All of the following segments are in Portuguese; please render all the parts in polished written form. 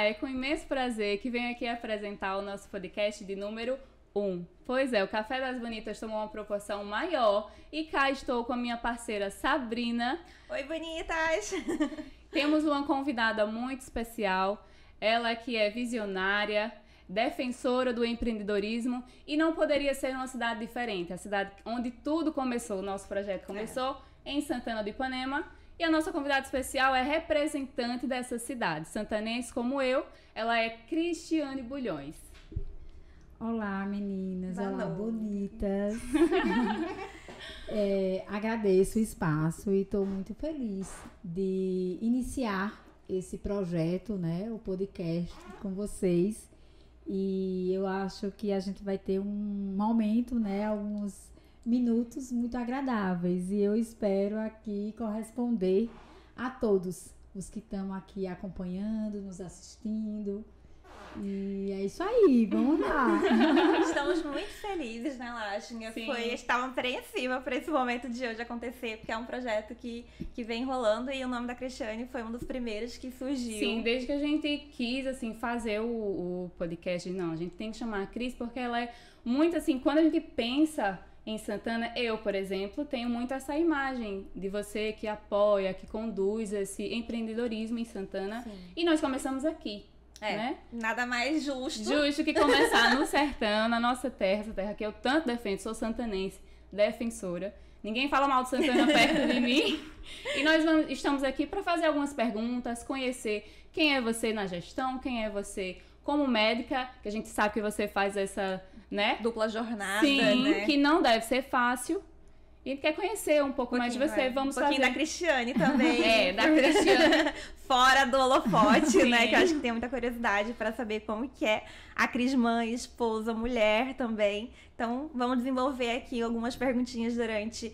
é com imenso prazer que venho aqui apresentar o nosso podcast de número 1. Pois é, o Café das Bonitas tomou uma proporção maior e cá estou com a minha parceira Sabrina. Oi, bonitas! Temos uma convidada muito especial, ela que é visionária, defensora do empreendedorismo e não poderia ser uma cidade diferente, a cidade onde tudo começou, o nosso projeto começou em Santana do Ipanema. E a nossa convidada especial é representante dessa cidade, santanense como eu, ela é Cristiane Bulhões. Olá, meninas, Boa olá, noite. bonitas. Agradeço o espaço e estou muito feliz de iniciar esse projeto, né, o podcast com vocês. E eu acho que a gente vai ter um momento, né, alguns minutos muito agradáveis e eu espero aqui corresponder a todos os que estão aqui acompanhando, nos assistindo. E é isso aí, vamos lá. Estamos muito felizes, né, Lachinha? Estava apreensiva para esse momento de hoje acontecer, porque é um projeto que vem rolando e o nome da Cristiane foi um dos primeiros que surgiu. Sim, desde que a gente quis, assim, fazer o podcast, não, a gente tem que chamar a Cris porque ela é muito, assim, quando a gente pensa em Santana, eu, por exemplo, tenho muito essa imagem de você que apoia, que conduz esse empreendedorismo em Santana. Sim. E nós começamos aqui, né? Nada mais justo. Justo que começar no sertão, na nossa terra, essa terra que eu tanto defendo, sou santanense, defensora. Ninguém fala mal de Santana perto de mim. E nós estamos aqui para fazer algumas perguntas, conhecer quem é você na gestão, quem é você como médica, que a gente sabe que você faz essa, né? Dupla jornada, Sim, né? que não deve ser fácil. E a gente quer conhecer um pouco mais de você. Vamos um pouquinho fazer. da Cristiane também. Da Cristiane. Fora do holofote, Sim. né? Que eu acho que tem muita curiosidade para saber como que é a Cris mãe, esposa, mulher também. Então, vamos desenvolver aqui algumas perguntinhas durante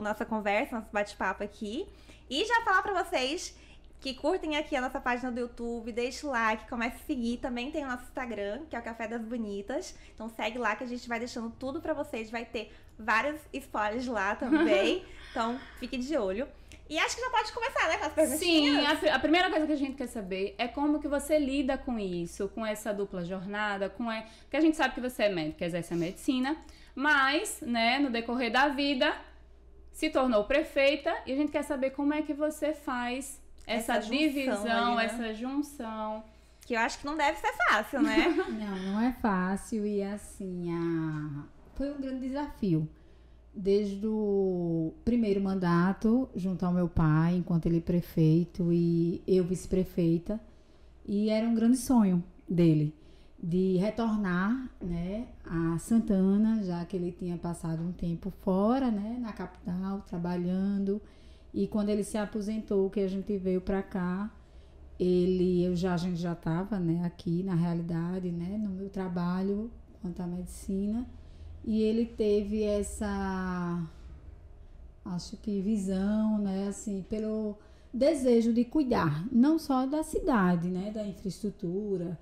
nossa conversa, nosso bate-papo aqui. E já falar para vocês que curtem aqui a nossa página do YouTube, deixe o like, comece a seguir. Também tem o nosso Instagram, que é o Café das Bonitas. Então segue lá que a gente vai deixando tudo pra vocês. Vai ter vários spoilers lá também. Então fique de olho. E acho que já pode começar, né, com as perguntinhas? Sim, a primeira coisa que a gente quer saber é como que você lida com isso, com essa dupla jornada, porque a gente sabe que você é médica, exerce a medicina, mas, né, no decorrer da vida, se tornou prefeita e a gente quer saber como é que você faz essa divisão, ali, né? essa junção. Que eu acho que não deve ser fácil, né? Não é fácil e assim, foi um grande desafio. Desde o primeiro mandato, junto ao meu pai, enquanto ele prefeito e eu vice-prefeita. E era um grande sonho dele, de retornar, né, a Santana, já que ele tinha passado um tempo fora, né, na capital, trabalhando. E quando ele se aposentou, que a gente veio para cá, a gente já estava, né, aqui na realidade, né, no meu trabalho quanto à medicina. E ele teve essa, acho que visão, né, assim, pelo desejo de cuidar, não só da cidade, né, da infraestrutura,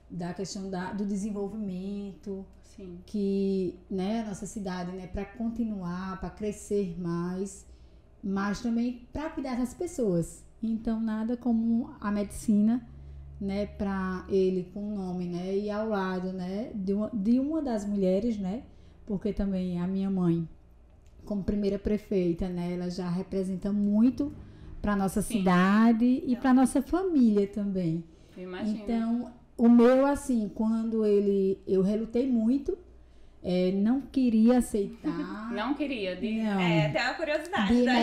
da questão do desenvolvimento. Sim. Que, né, a nossa cidade, né, para continuar, para crescer mais, mas também para cuidar das pessoas. Então, nada como a medicina, né, para ele com o nome, né, e ao lado, né, de uma das mulheres, né, porque também a minha mãe, como primeira prefeita, né, ela já representa muito para nossa cidade e para nossa família também. Imagina. Então, o meu, assim, quando eu relutei muito, não queria aceitar. Não queria. Tem uma curiosidade da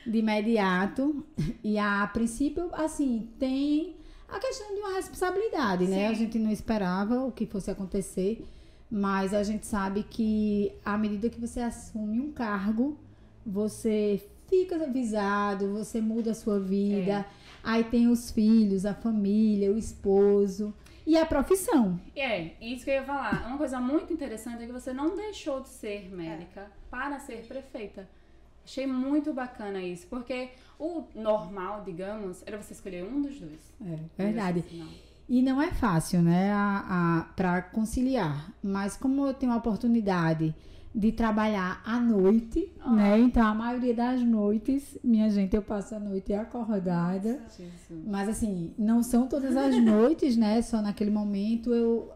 de imediato. E a princípio, assim, tem a questão de uma responsabilidade, né? Sim. A gente não esperava o que fosse acontecer, mas a gente sabe que à medida que você assume um cargo, você fica avisado, você muda a sua vida. Aí tem os filhos, a família, o esposo. E a profissão. Isso que eu ia falar. Uma coisa muito interessante é que você não deixou de ser médica para ser prefeita. Achei muito bacana isso, porque o normal, digamos, era você escolher um dos dois. Verdade. E não é fácil, né, para conciliar. Mas como eu tenho a oportunidade de trabalhar à noite, né? Então, a maioria das noites, minha gente, eu passo a noite acordada. Jesus. Mas, assim, não são todas as noites, né? Só naquele momento eu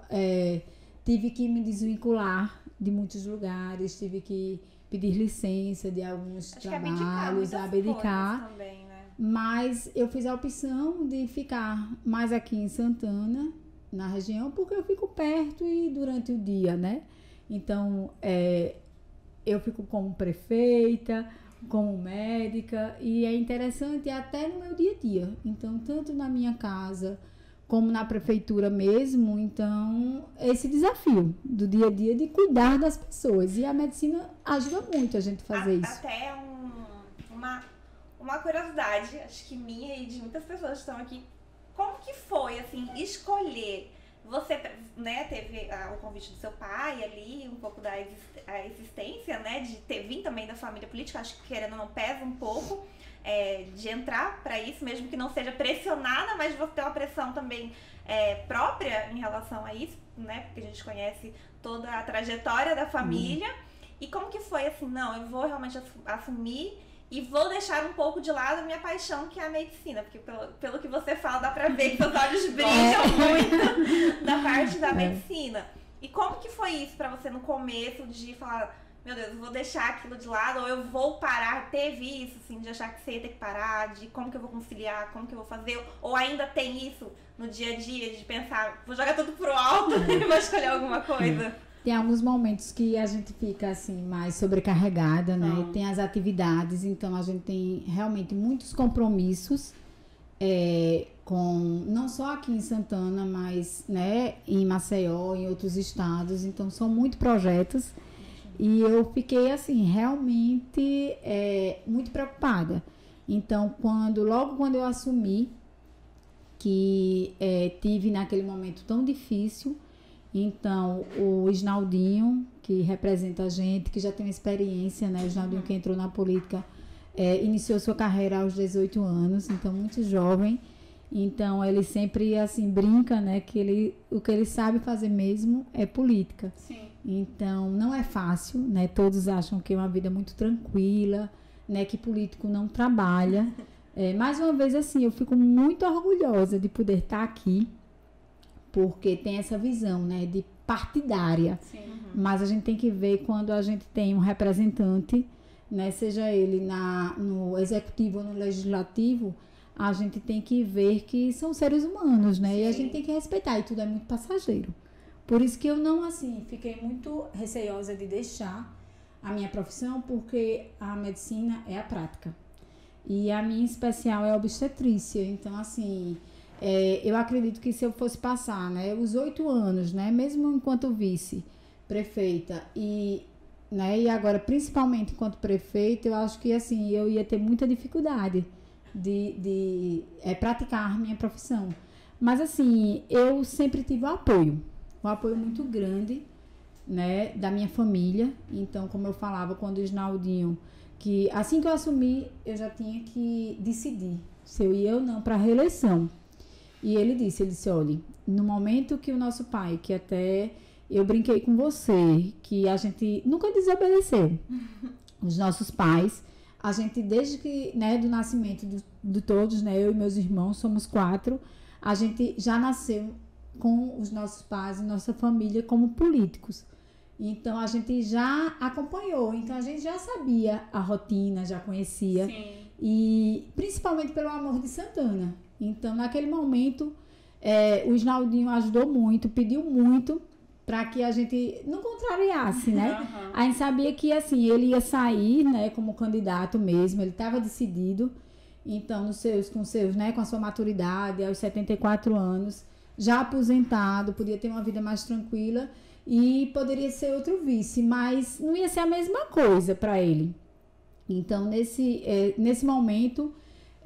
tive que me desvincular de muitos lugares, tive que pedir licença de alguns trabalhos, abdicar. Também, né? Mas eu fiz a opção de ficar mais aqui em Santana, na região, porque eu fico perto e durante o dia, né? Então, eu fico como prefeita, como médica, e é interessante até no meu dia a dia. Então, tanto na minha casa como na prefeitura mesmo, então, esse desafio do dia a dia de cuidar das pessoas. E a medicina ajuda muito a gente fazer isso. Até uma curiosidade, acho que minha e de muitas pessoas que estão aqui, como que foi, assim, escolher? Você, né, teve o convite do seu pai ali, um pouco da existência, né, de vir também da família política, acho que querendo ou não pesa um pouco, de entrar para isso, mesmo que não seja pressionada, mas você ter uma pressão também própria em relação a isso, né, porque a gente conhece toda a trajetória da família. E como que foi, assim, não, eu vou realmente assumir e vou deixar um pouco de lado a minha paixão, que é a medicina, porque pelo que você fala, dá pra ver que seus olhos brilham muito da parte da medicina. E como que foi isso pra você no começo, de falar, meu Deus, eu vou deixar aquilo de lado, ou eu vou parar? Teve isso, assim, de achar que você ia ter que parar, de como que eu vou conciliar, como que eu vou fazer, ou ainda tem isso no dia a dia, de pensar, vou jogar tudo pro alto e vou escolher alguma coisa? Tem alguns momentos que a gente fica assim mais sobrecarregada, né? Tem as atividades, então a gente tem realmente muitos compromissos com não só aqui em Santana, mas, né, em Maceió, em outros estados. Então são muitos projetos e eu fiquei assim realmente muito preocupada. Então logo quando eu assumi que tive naquele momento tão difícil. Então, o Isnaldinho, que representa a gente, que já tem uma experiência, né? O Isnaldinho que entrou na política, iniciou sua carreira aos 18 anos, então muito jovem. Então, ele sempre, assim, brinca, né? Que o que ele sabe fazer mesmo é política. Sim. Então, não é fácil, né? Todos acham que é uma vida muito tranquila, né? Que político não trabalha. Mais uma vez, assim, eu fico muito orgulhosa de poder estar aqui, porque tem essa visão, né, de partidária. Sim. Mas a gente tem que ver quando a gente tem um representante, né, seja ele no executivo ou no legislativo, a gente tem que ver que são seres humanos, né? Sim. E a gente tem que respeitar, e tudo é muito passageiro. Por isso que eu não, assim, fiquei muito receosa de deixar a minha profissão, porque a medicina é a prática. E a minha especial é a obstetrícia. Então, assim, eu acredito que se eu fosse passar, né, os 8 anos, né, mesmo enquanto vice-prefeita e agora principalmente enquanto prefeita, eu acho que assim eu ia ter muita dificuldade de praticar minha profissão. Mas assim, eu sempre tive um apoio muito grande, né, da minha família. Então, como eu falava quando o Isnaldinho, que assim que eu assumi, eu já tinha que decidir se eu ia ou não para a reeleição. E ele disse, olha, no momento que o nosso pai, que até eu brinquei com você, que a gente nunca desobedeceu, os nossos pais, a gente desde que, né, do nascimento de todos, né, eu e meus irmãos, somos 4, a gente já nasceu com os nossos pais e nossa família como políticos. Então, a gente já acompanhou, então a gente já sabia a rotina, já conhecia. Sim. E principalmente pelo amor de Santana. Então, naquele momento, o Isnaldinho ajudou muito, pediu muito para que a gente não contrariasse, né? Uhum. A gente sabia que, assim, ele ia sair, né, como candidato mesmo, ele estava decidido. Então, com a sua maturidade, aos 74 anos, já aposentado, podia ter uma vida mais tranquila e poderia ser outro vice, mas não ia ser a mesma coisa para ele. Então, nesse momento,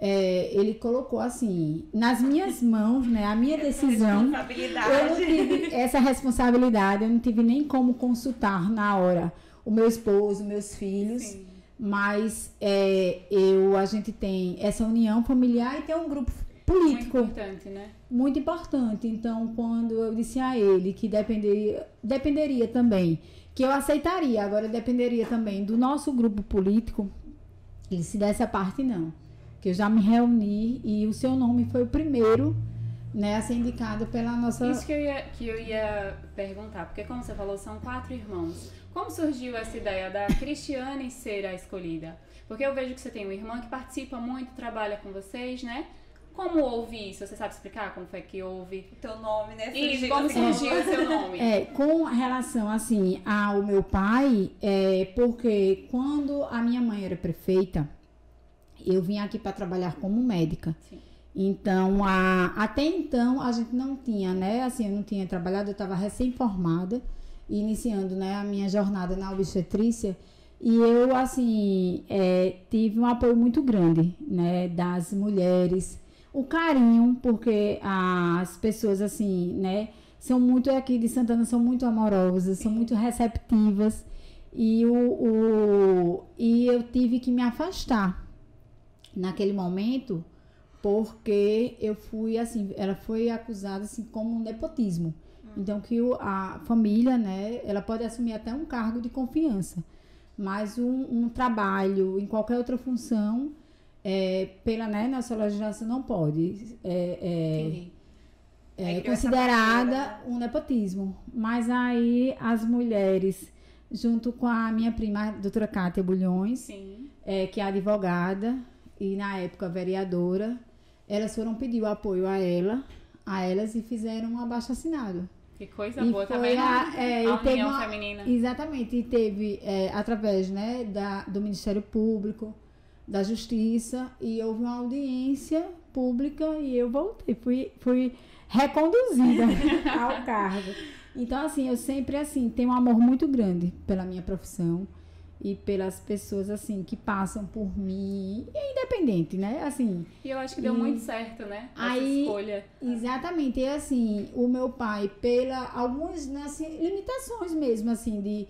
ele colocou assim, nas minhas mãos, né, a minha decisão. Eu não tive essa responsabilidade, eu não tive nem como consultar na hora o meu esposo, meus filhos. Sim. Mas a gente tem essa união familiar e tem um grupo político. Muito importante, né? Muito importante. Então, quando eu disse a ele que dependeria também, que eu aceitaria, agora dependeria também do nosso grupo político, ele se desse a parte, não. Que eu já me reuni e o seu nome foi o primeiro, né, a ser indicado pela nossa... Isso que eu ia perguntar, porque como você falou, são 4 irmãos. Como surgiu essa ideia da Cristiane ser a escolhida? Porque eu vejo que você tem uma irmã que participa muito, trabalha com vocês, né? Como houve isso? Você sabe explicar como foi que houve? O teu nome, né? E como surgiu o seu nome? Com relação, assim, ao meu pai, porque quando a minha mãe era prefeita, eu vim aqui para trabalhar como médica. Sim. Então, até então, a gente não tinha, né? Assim, eu não tinha trabalhado, eu estava recém-formada, iniciando, né, a minha jornada na obstetrícia. E eu, assim, tive um apoio muito grande, né, das mulheres. O carinho, porque as pessoas, assim, né, são muito aqui de Santana, são muito amorosas, são muito receptivas. E eu tive que me afastar naquele momento, porque eu fui, assim, ela foi acusada, assim, como um nepotismo. Então, que a família, né, ela pode assumir até um cargo de confiança, mas um trabalho em qualquer outra função, pela, né, nossa legislação não pode. É considerada um nepotismo. Mas aí as mulheres, junto com a minha prima, a doutora Cátia Bulhões, que é advogada e na época vereadora, elas foram pedir o apoio a elas e fizeram um abaixo-assinado. Que coisa boa, tá vendo? A união feminina. Exatamente, e teve, através, né, do Ministério Público, da Justiça, e houve uma audiência pública e eu voltei, fui reconduzida ao cargo. Então, assim, eu sempre, assim, tenho um amor muito grande pela minha profissão e pelas pessoas, assim, que passam por mim, independente, né, assim... E eu acho que deu muito certo, né, essa escolha. Exatamente, e assim, o meu pai, algumas, né, assim, limitações mesmo, assim, vem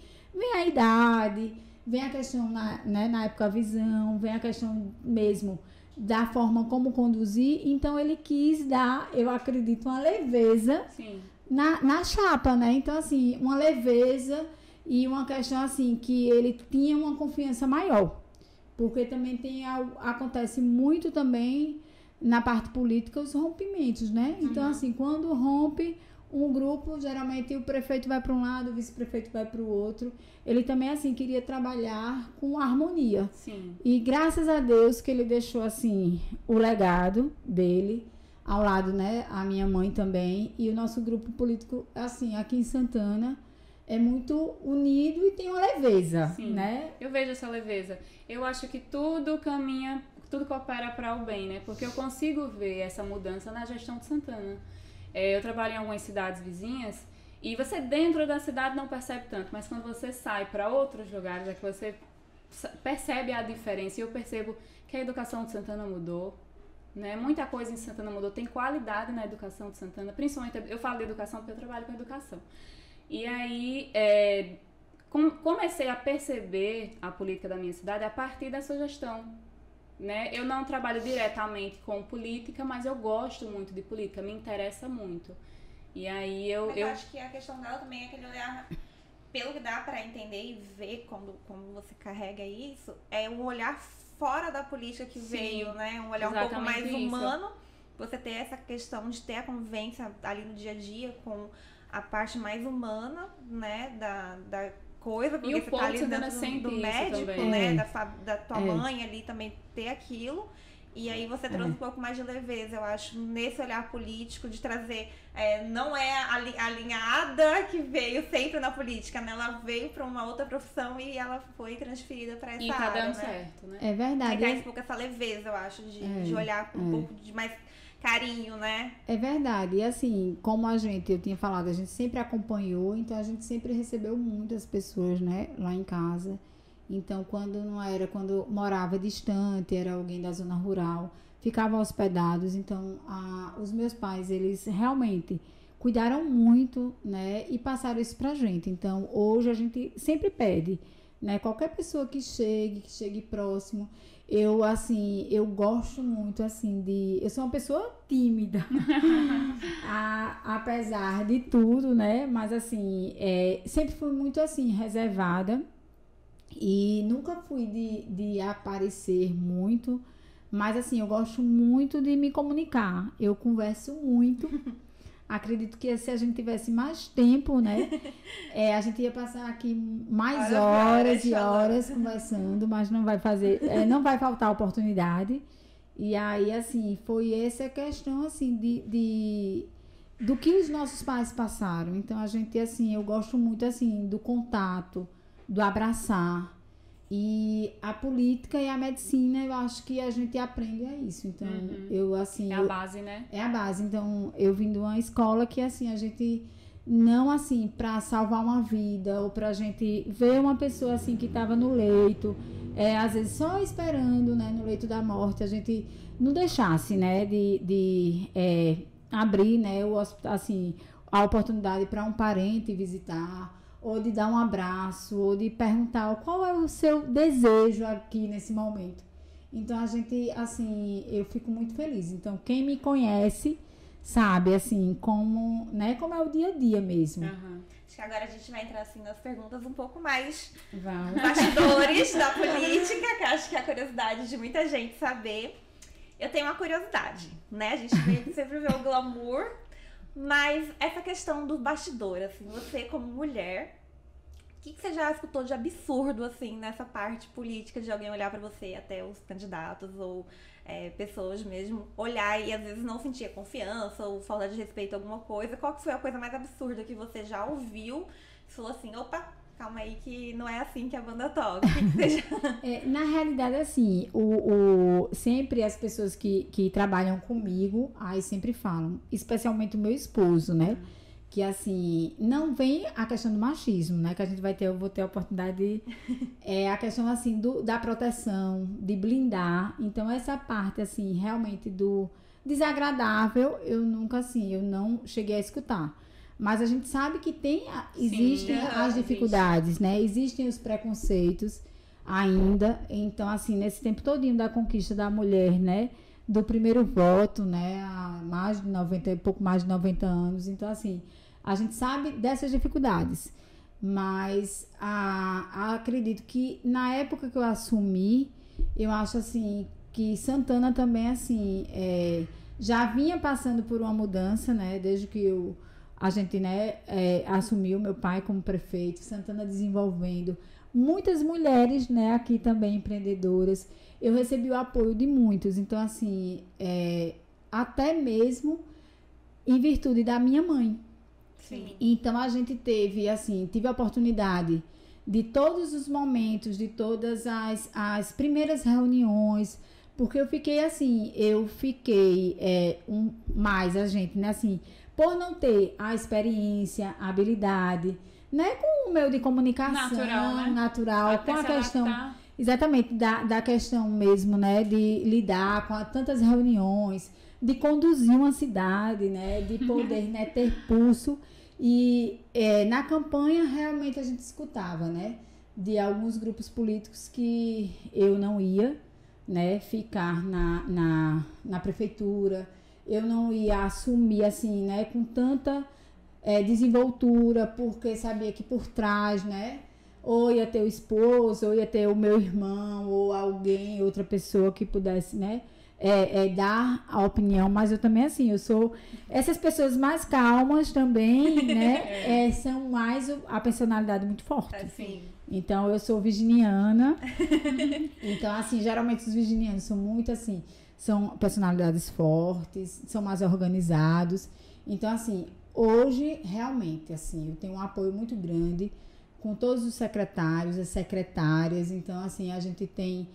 a idade, vem a questão, na época a visão, vem a questão mesmo da forma como conduzir, então ele quis dar, eu acredito, uma leveza na chapa, né, então, assim, uma leveza... E uma questão assim, que ele tinha uma confiança maior. Porque também acontece muito também na parte política os rompimentos, né? Então, assim, quando rompe um grupo, geralmente o prefeito vai para um lado, o vice-prefeito vai para o outro. Ele também, assim, queria trabalhar com harmonia. Sim. E graças a Deus que ele deixou, assim, o legado dele, ao lado, né? A minha mãe também. E o nosso grupo político, assim, aqui em Santana... é muito unido e tem uma leveza, né? Eu vejo essa leveza. Eu acho que tudo caminha, tudo coopera para o bem, né? Porque eu consigo ver essa mudança na gestão de Santana. Eu trabalho em algumas cidades vizinhas e você dentro da cidade não percebe tanto, mas quando você sai para outros lugares é que você percebe a diferença. E eu percebo que a educação de Santana mudou, né? Muita coisa em Santana mudou. Tem qualidade na educação de Santana, principalmente eu falo de educação porque eu trabalho com educação. E aí, comecei a perceber a política da minha cidade a partir da sua gestão, né? Eu não trabalho diretamente com política, mas eu gosto muito de política, me interessa muito. E aí eu acho que a questão dela também é aquele olhar, pelo que dá para entender e ver como você carrega isso, é um olhar fora da política que veio, né? Um olhar um pouco mais humano, você ter essa questão de ter a convivência ali no dia a dia com... a parte mais humana, né, da coisa, porque você tá ali dentro do médico, né, da tua mãe ali também ter aquilo, e aí você trouxe um pouco mais de leveza, eu acho, nesse olhar político, de trazer, não é a linhada que veio sempre na política, né, ela veio para uma outra profissão e ela foi transferida para essa área, tá dando né? Certo, né? É verdade. E traz um pouco essa leveza, eu acho, de olhar com um pouco de mais... carinho, né? É verdade. E assim, como eu tinha falado, a gente sempre acompanhou, então a gente sempre recebeu muitas pessoas, né, lá em casa. Então, quando morava distante, era alguém da zona rural, ficavam hospedados. Então, os meus pais, eles realmente cuidaram muito, né, e passaram isso pra gente. Então, hoje a gente sempre pede, né? Qualquer pessoa que chegue próximo. Eu, assim, eu gosto muito, assim, eu sou uma pessoa tímida, apesar de tudo, né? Mas, assim, sempre fui muito, assim, reservada e nunca fui de aparecer muito, mas, assim, eu gosto muito de me comunicar. Eu converso muito. Acredito que se a gente tivesse mais tempo, né? A gente ia passar aqui mais horas e horas conversando, mas não vai não vai faltar oportunidade. E aí, assim, foi essa questão, assim, do que os nossos pais passaram. Então, a gente, assim, eu gosto muito, assim, do contato, do abraçar. E a política e a medicina, eu acho que a gente aprende a isso. Então, eu, assim... É a base, né? É a base. Então, eu vim de uma escola que, assim, a gente... Não, assim, para salvar uma vida ou pra gente ver uma pessoa, assim, que estava no leito, às vezes só esperando, né, no leito da morte, a gente não deixasse, né, de abrir, né, assim, a oportunidade para um parente visitar, ou de dar um abraço, ou de perguntar qual é o seu desejo aqui nesse momento. Então, a gente, assim, eu fico muito feliz. Então, quem me conhece sabe, assim, como é o dia a dia mesmo. Acho que agora a gente vai entrar, assim, nas perguntas um pouco mais Vamos. bastidores da política, que acho que é a curiosidade de muita gente saber. Eu tenho uma curiosidade, né? A gente sempre vê o glamour, mas essa questão do bastidor, assim, você como mulher, o que você já escutou de absurdo, assim, nessa parte política de alguém olhar pra você, até os candidatos ou pessoas mesmo, olhar e às vezes não sentir confiança ou falta de respeito a alguma coisa? Qual que foi a coisa mais absurda que você já ouviu e falou assim, opa, calma aí que não é assim que a banda toca? O que você já... Na realidade, assim, sempre as pessoas que trabalham comigo, aí sempre falam, especialmente o meu esposo, né? Que, assim, não vem a questão do machismo, né? Que a gente eu vou ter a oportunidade a questão, assim, da proteção, de blindar. Então, essa parte, assim, realmente do desagradável, eu não cheguei a escutar. Mas a gente sabe que existem as dificuldades, né? Existem os preconceitos ainda. Então, assim, nesse tempo todinho da conquista da mulher, né? Do primeiro voto, né? Há pouco mais de 90 anos. Então, assim, a gente sabe dessas dificuldades. Mas acredito que na época que eu assumi, eu acho, assim, que Santana também, assim, já vinha passando por uma mudança, né? Desde que a gente, né, assumiu meu pai como prefeito, Santana desenvolvendo muitas mulheres, né, aqui também empreendedoras. Eu recebi o apoio de muitos. Então, assim, até mesmo em virtude da minha mãe. Sim. Então, a gente tive a oportunidade de todos os momentos, de todas as primeiras reuniões, porque eu fiquei mais a gente, né, assim, por não ter a experiência, a habilidade, né, com o meio de comunicação natural, com a questão, exatamente, da questão mesmo, né, de lidar com tantas reuniões, de conduzir uma cidade, né, de poder, né, ter pulso. E na campanha realmente a gente escutava, né, de alguns grupos políticos que eu não ia, né, ficar na prefeitura, eu não ia assumir, assim, né, com tanta desenvoltura, porque sabia que por trás, né, ou ia ter o esposo, ou ia ter o meu irmão, ou alguém, outra pessoa que pudesse, né, dar a opinião. Mas eu também, assim, eu sou essas pessoas mais calmas também, né, são mais a personalidade muito forte. Assim. Então, eu sou virginiana. Então, assim, geralmente os virginianos são muito, assim, são personalidades fortes, são mais organizados. Então, assim, hoje, realmente, assim, eu tenho um apoio muito grande com todos os secretários, as secretárias. Então, assim, a gente tem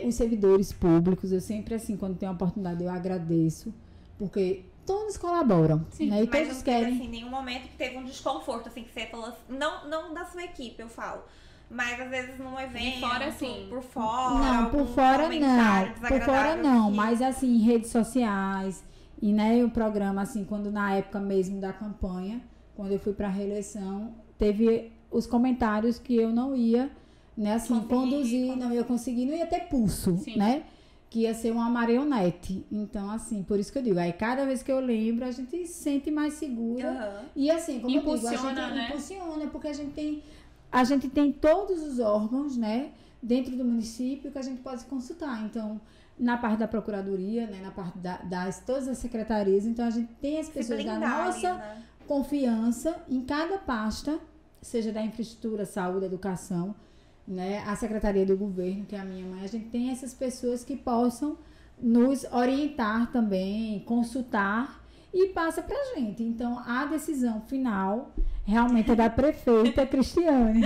os servidores públicos. Eu sempre, assim, quando tenho a oportunidade, eu agradeço, porque todos colaboram. Sim, né? E mas todos não querem. teve, assim, nenhum momento que teve um desconforto, assim, que você falou assim, não da sua equipe, eu falo, mas às vezes num evento, fora, sim. por fora. Não, por fora não. Por fora não, mas assim, em redes sociais, e né, o programa, assim, quando na época mesmo da campanha, quando eu fui para a reeleição, teve os comentários que eu não ia né, assim, conduzir, não ia conseguir, não ia ter pulso, Sim. né? Que ia ser uma marionete. Então, assim, por isso que eu digo, aí cada vez que eu lembro, a gente se sente mais segura. E assim, como eu digo, a Impulsiona, gente né? impulsiona, porque a gente tem todos os órgãos, né, dentro do município que a gente pode consultar. Então, na parte da procuradoria, né, na parte todas as secretarias, então a gente tem as pessoas da nossa confiança em cada pasta, seja da infraestrutura, saúde, educação, né, a Secretaria do Governo, que é a minha mãe, a gente tem essas pessoas que possam nos orientar também, consultar e passa pra gente. Então, a decisão final realmente é da prefeita Cristiane.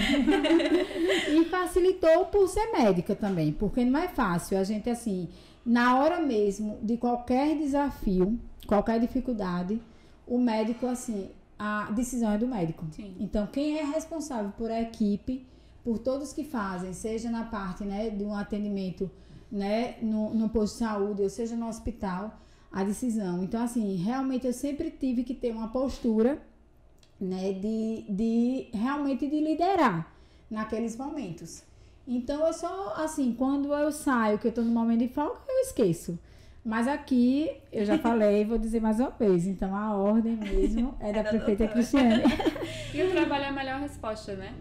E facilitou por ser médica também, porque não é fácil. A gente, assim, na hora mesmo de qualquer desafio, qualquer dificuldade, o médico, assim, a decisão é do médico. Sim. Então, quem é responsável por a equipe, por todos que fazem, seja na parte, né, de um atendimento, né, no posto de saúde, ou seja no hospital, a decisão. Então, assim, realmente eu sempre tive que ter uma postura, né, realmente de liderar naqueles momentos. Então, eu só, assim, quando eu saio, que eu tô no momento de folga, eu esqueço. Mas aqui, eu já falei, vou dizer mais uma vez. Então, a ordem mesmo é da prefeita Cristiane. E o trabalho é a melhor resposta, né?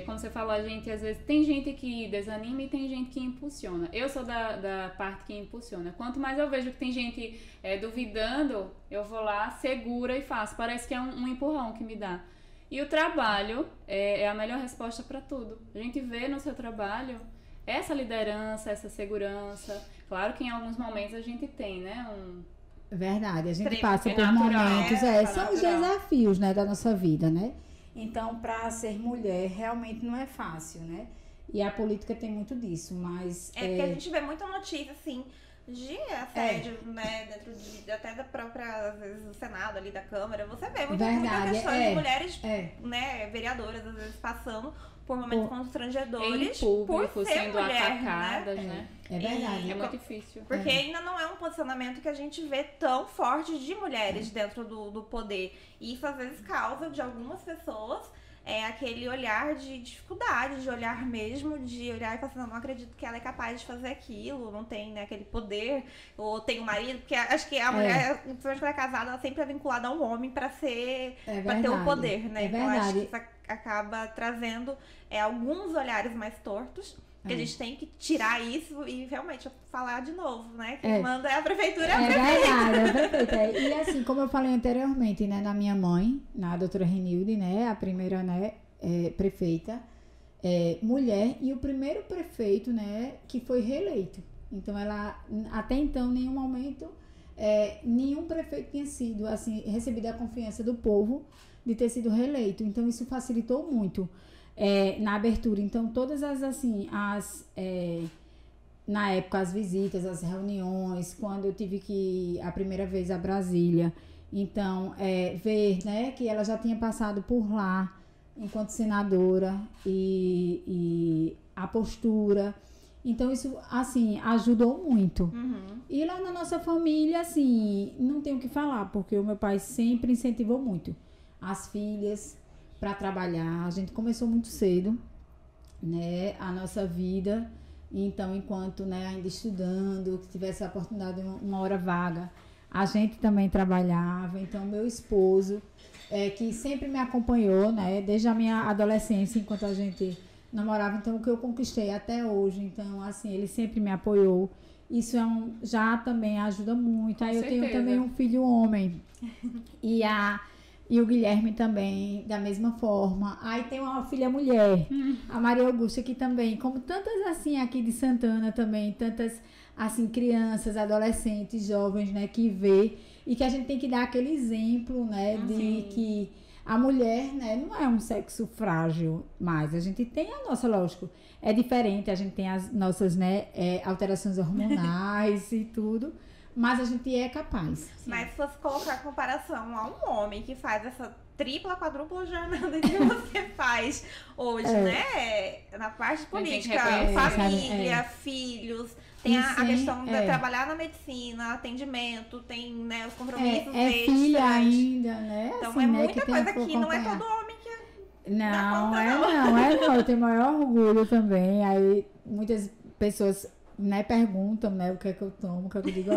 Como você falou, a gente, às vezes, tem gente que desanima e tem gente que impulsiona. Eu sou da parte que impulsiona. Quanto mais eu vejo que tem gente duvidando, eu vou lá, segura e faço. Parece que é um empurrão que me dá. E o trabalho é a melhor resposta para tudo. A gente vê no seu trabalho essa liderança, essa segurança. Claro que em alguns momentos a gente tem, né? Verdade, a gente passa por momentos. São os desafios, né, da nossa vida, né? Então, para ser mulher, realmente não é fácil, né? E a política tem muito disso, mas... porque a gente vê muita notícia, assim, de assédio, né? Dentro até da própria, às vezes, do Senado, ali, da Câmara. Você vê muita questão de mulheres, né, vereadoras, às vezes, passando por momentos constrangedores. Em público, por ser sendo mulher, atacadas, né? É verdade. É muito difícil. Porque ainda não é um posicionamento que a gente vê tão forte de mulheres dentro do poder. E isso às vezes causa de algumas pessoas aquele olhar de dificuldade, de olhar mesmo, de olhar e falar assim, não acredito que ela é capaz de fazer aquilo, não tem, né, aquele poder, ou tem um marido, porque acho que a mulher, principalmente quando é casada, ela sempre é vinculada a um homem pra ter o poder, né? Então acho que isso acaba trazendo alguns olhares mais tortos. Que a gente tem que tirar isso e realmente falar de novo, né? Quem manda é a prefeitura. É verdade, é a prefeita. E assim, como eu falei anteriormente, né? Na minha mãe, na doutora Renilde, né? A primeira, né? Prefeita, mulher. E o primeiro prefeito, né? Que foi reeleito. Então, ela, até então, em nenhum momento, nenhum prefeito tinha sido, assim, recebido a confiança do povo de ter sido reeleito. Então, isso facilitou muito. Na abertura, então todas na época as visitas, as reuniões, quando eu tive que ir a primeira vez a Brasília, então ver, né, que ela já tinha passado por lá enquanto senadora e a postura, então isso assim ajudou muito. E lá na nossa família, assim, não tenho o que falar, porque o meu pai sempre incentivou muito as filhas para trabalhar. A gente começou muito cedo, né, a nossa vida. Então, enquanto, né, ainda estudando, que tivesse a oportunidade de uma hora vaga, a gente também trabalhava. Então, meu esposo, que sempre me acompanhou, né, desde a minha adolescência, enquanto a gente namorava. Então, o que eu conquistei até hoje, então, assim, ele sempre me apoiou. Isso já também ajuda muito. Aí eu tenho também um filho homem. E o Guilherme também, da mesma forma. Aí tem uma filha mulher, a Maria Augusta, que também, como tantas assim aqui de Santana também, tantas assim crianças, adolescentes, jovens, né, que vê e que a gente tem que dar aquele exemplo, né, de que a mulher, né, não é um sexo frágil mais. A gente tem a nossa, lógico, é diferente, a gente tem as nossas, né, alterações hormonais e tudo. Mas a gente é capaz. Sim. Mas se fosse colocar comparação a um homem que faz essa tripla, quadrupla jornada que você faz hoje, né? Na parte política, família, filhos, tem a questão de trabalhar na medicina, atendimento, tem, né, os compromissos extras. Filha ainda, né? Então assim, é muita coisa que não é todo homem que... Não, Não, eu tenho o maior orgulho também. Aí muitas pessoas, né, perguntam, né, o que é que eu tomo, o que é que eu digo,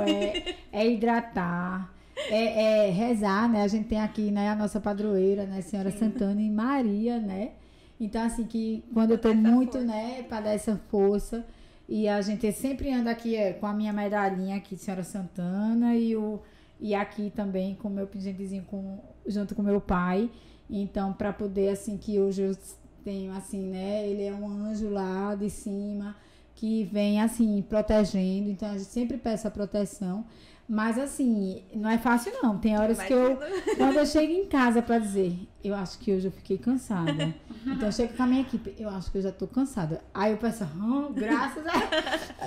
é hidratar, é rezar, né? A gente tem aqui, né, a nossa padroeira, né, Senhora Santana e Maria, né? Então, assim, que quando eu tô muito, né, para dar essa força, e a gente sempre anda aqui com a minha medalhinha aqui, Senhora Santana, e aqui também com o meu pingentezinho junto com meu pai. Então, para poder, assim, que hoje eu tenho, assim, né, ele é um anjo lá de cima, que vem, assim, protegendo. Então, a gente sempre peça a proteção. Mas, assim, não é fácil, não. Tem horas que quando eu chego em casa para dizer, eu acho que hoje eu fiquei cansada. Então, eu chego com a minha equipe, eu acho que eu já tô cansada. Aí eu penso,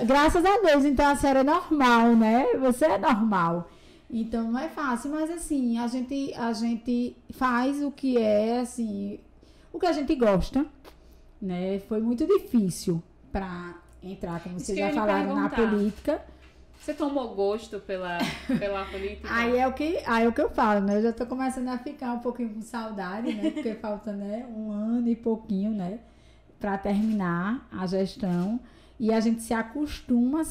graças a Deus. Então, a senhora é normal, né? Você é normal. Então, não é fácil. Mas, assim, a gente faz o que é, assim, o que a gente gosta, né? Foi muito difícil para entrar, como vocês já falaram, na política. Você tomou gosto pela política? Aí é o que eu falo, né? Eu já tô começando a ficar um pouquinho com saudade, né? Porque falta, né, 1 ano e pouquinho, né, para terminar a gestão. E a gente se acostuma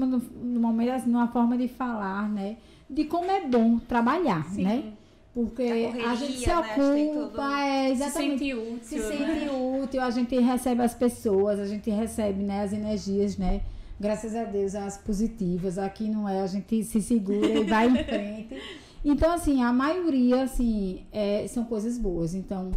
no momento, assim, numa forma de falar, né? De como é bom trabalhar, né? Porque a gente se ocupa, exatamente. Se sente útil, a gente recebe as pessoas, a gente recebe, né, as energias, né? Graças a Deus, as positivas. Aqui não é, a gente se segura e vai em frente. Então, assim, a maioria, assim, são coisas boas. Então,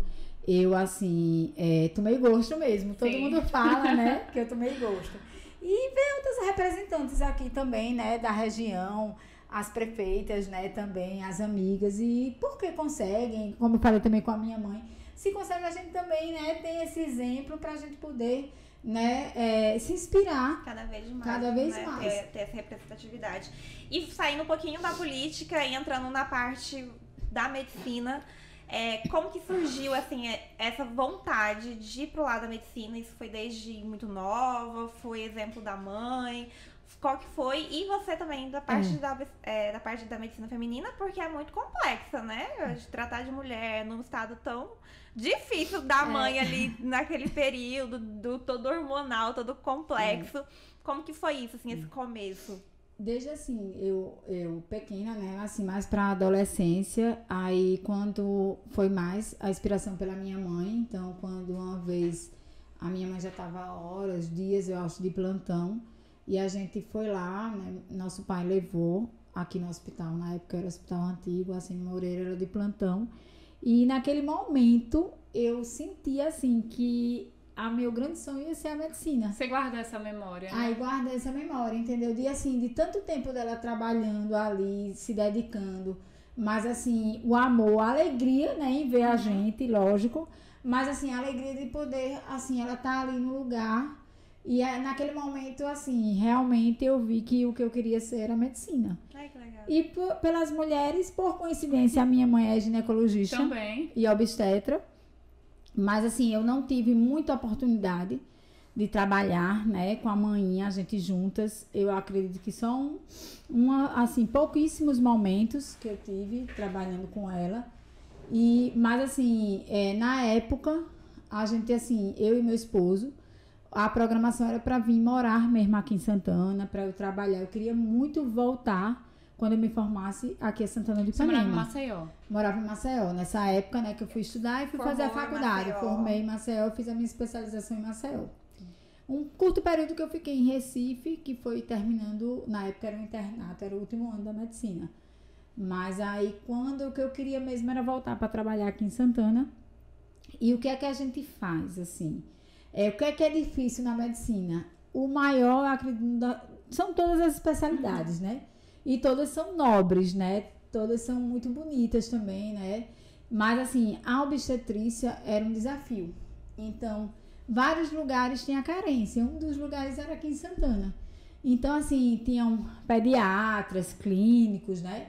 eu, assim, tomei gosto mesmo. Todo mundo fala, né, que eu tomei gosto. E vem outras representantes aqui também, né, da região, as prefeitas, né, também, as amigas. E porque conseguem, como eu falei também com a minha mãe, se consegue a gente também, né, tem esse exemplo pra gente poder, né, se inspirar cada vez mais, mais. Ter essa representatividade. E saindo um pouquinho da política e entrando na parte da medicina, como que surgiu, assim, essa vontade de ir pro lado da medicina? Isso foi desde muito nova? Foi exemplo da mãe? Qual que foi? E você também, da parte da parte da medicina feminina, porque é muito complexa, né? De tratar de mulher num estado tão difícil da mãe ali naquele período, todo hormonal, todo complexo. Como que foi isso, assim, esse começo? Desde, assim, eu pequena, né, assim, mais pra adolescência, aí quando foi mais a inspiração pela minha mãe, então quando uma vez a minha mãe já tava horas, dias, eu acho, de plantão, e a gente foi lá, né, nosso pai levou aqui no hospital, na época era hospital antigo, assim, Moreira, era de plantão, e naquele momento eu senti, assim, que meu grande sonho ia ser a medicina. Você guarda essa memória, né? Aí guarda essa memória, entendeu? De, assim, de tanto tempo dela trabalhando ali, se dedicando, mas, assim, o amor, a alegria, né, em ver a gente, lógico, mas, assim, a alegria de poder, assim, ela tá ali no lugar. E naquele momento, assim, realmente eu vi que o que eu queria ser era medicina. Ai, que legal. E pelas mulheres, por coincidência, a minha mãe é ginecologista também e obstetra. Mas, assim, eu não tive muita oportunidade de trabalhar, né, com a mãinha, a gente juntas. Eu acredito que são, assim, pouquíssimos momentos que eu tive trabalhando com ela. Mas, assim, na época, a gente, assim, eu e meu esposo, a programação era para vir morar mesmo aqui em Santana, para eu trabalhar. Eu queria muito voltar quando eu me formasse aqui em Santana de Ipanema. Você morava em Maceió? Morava em Maceió. Nessa época, né, que eu fui estudar e fui fazer a faculdade. Formei em Maceió, fiz a minha especialização em Maceió. Um curto período que eu fiquei em Recife, que foi terminando, na época era um internato, era o último ano da medicina. Mas aí, o que eu queria mesmo era voltar para trabalhar aqui em Santana. E o que é que a gente faz, assim? O que é difícil na medicina? O maior, acredito, são todas as especialidades, né? E todas são nobres, né? Todas são muito bonitas também, né? Mas, assim, a obstetrícia era um desafio. Então, vários lugares tinham a carência. Um dos lugares era aqui em Santana. Então, assim, tinham pediatras, clínicos, né?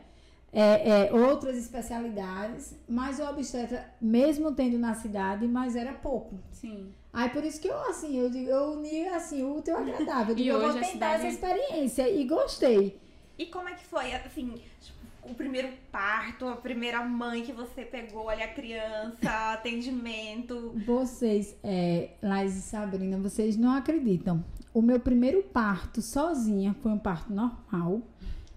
Outras especialidades. Mas o obstetra, mesmo tendo na cidade, mas era pouco. Sim. Aí por isso que eu uni, assim, o útil ao agradável. Eu vou tentar essa experiência e gostei. E como é que foi, assim, o primeiro parto, a primeira mãe que você pegou ali, a criança, atendimento? Vocês, Laís e Sabrina, vocês não acreditam. O meu primeiro parto sozinha foi um parto normal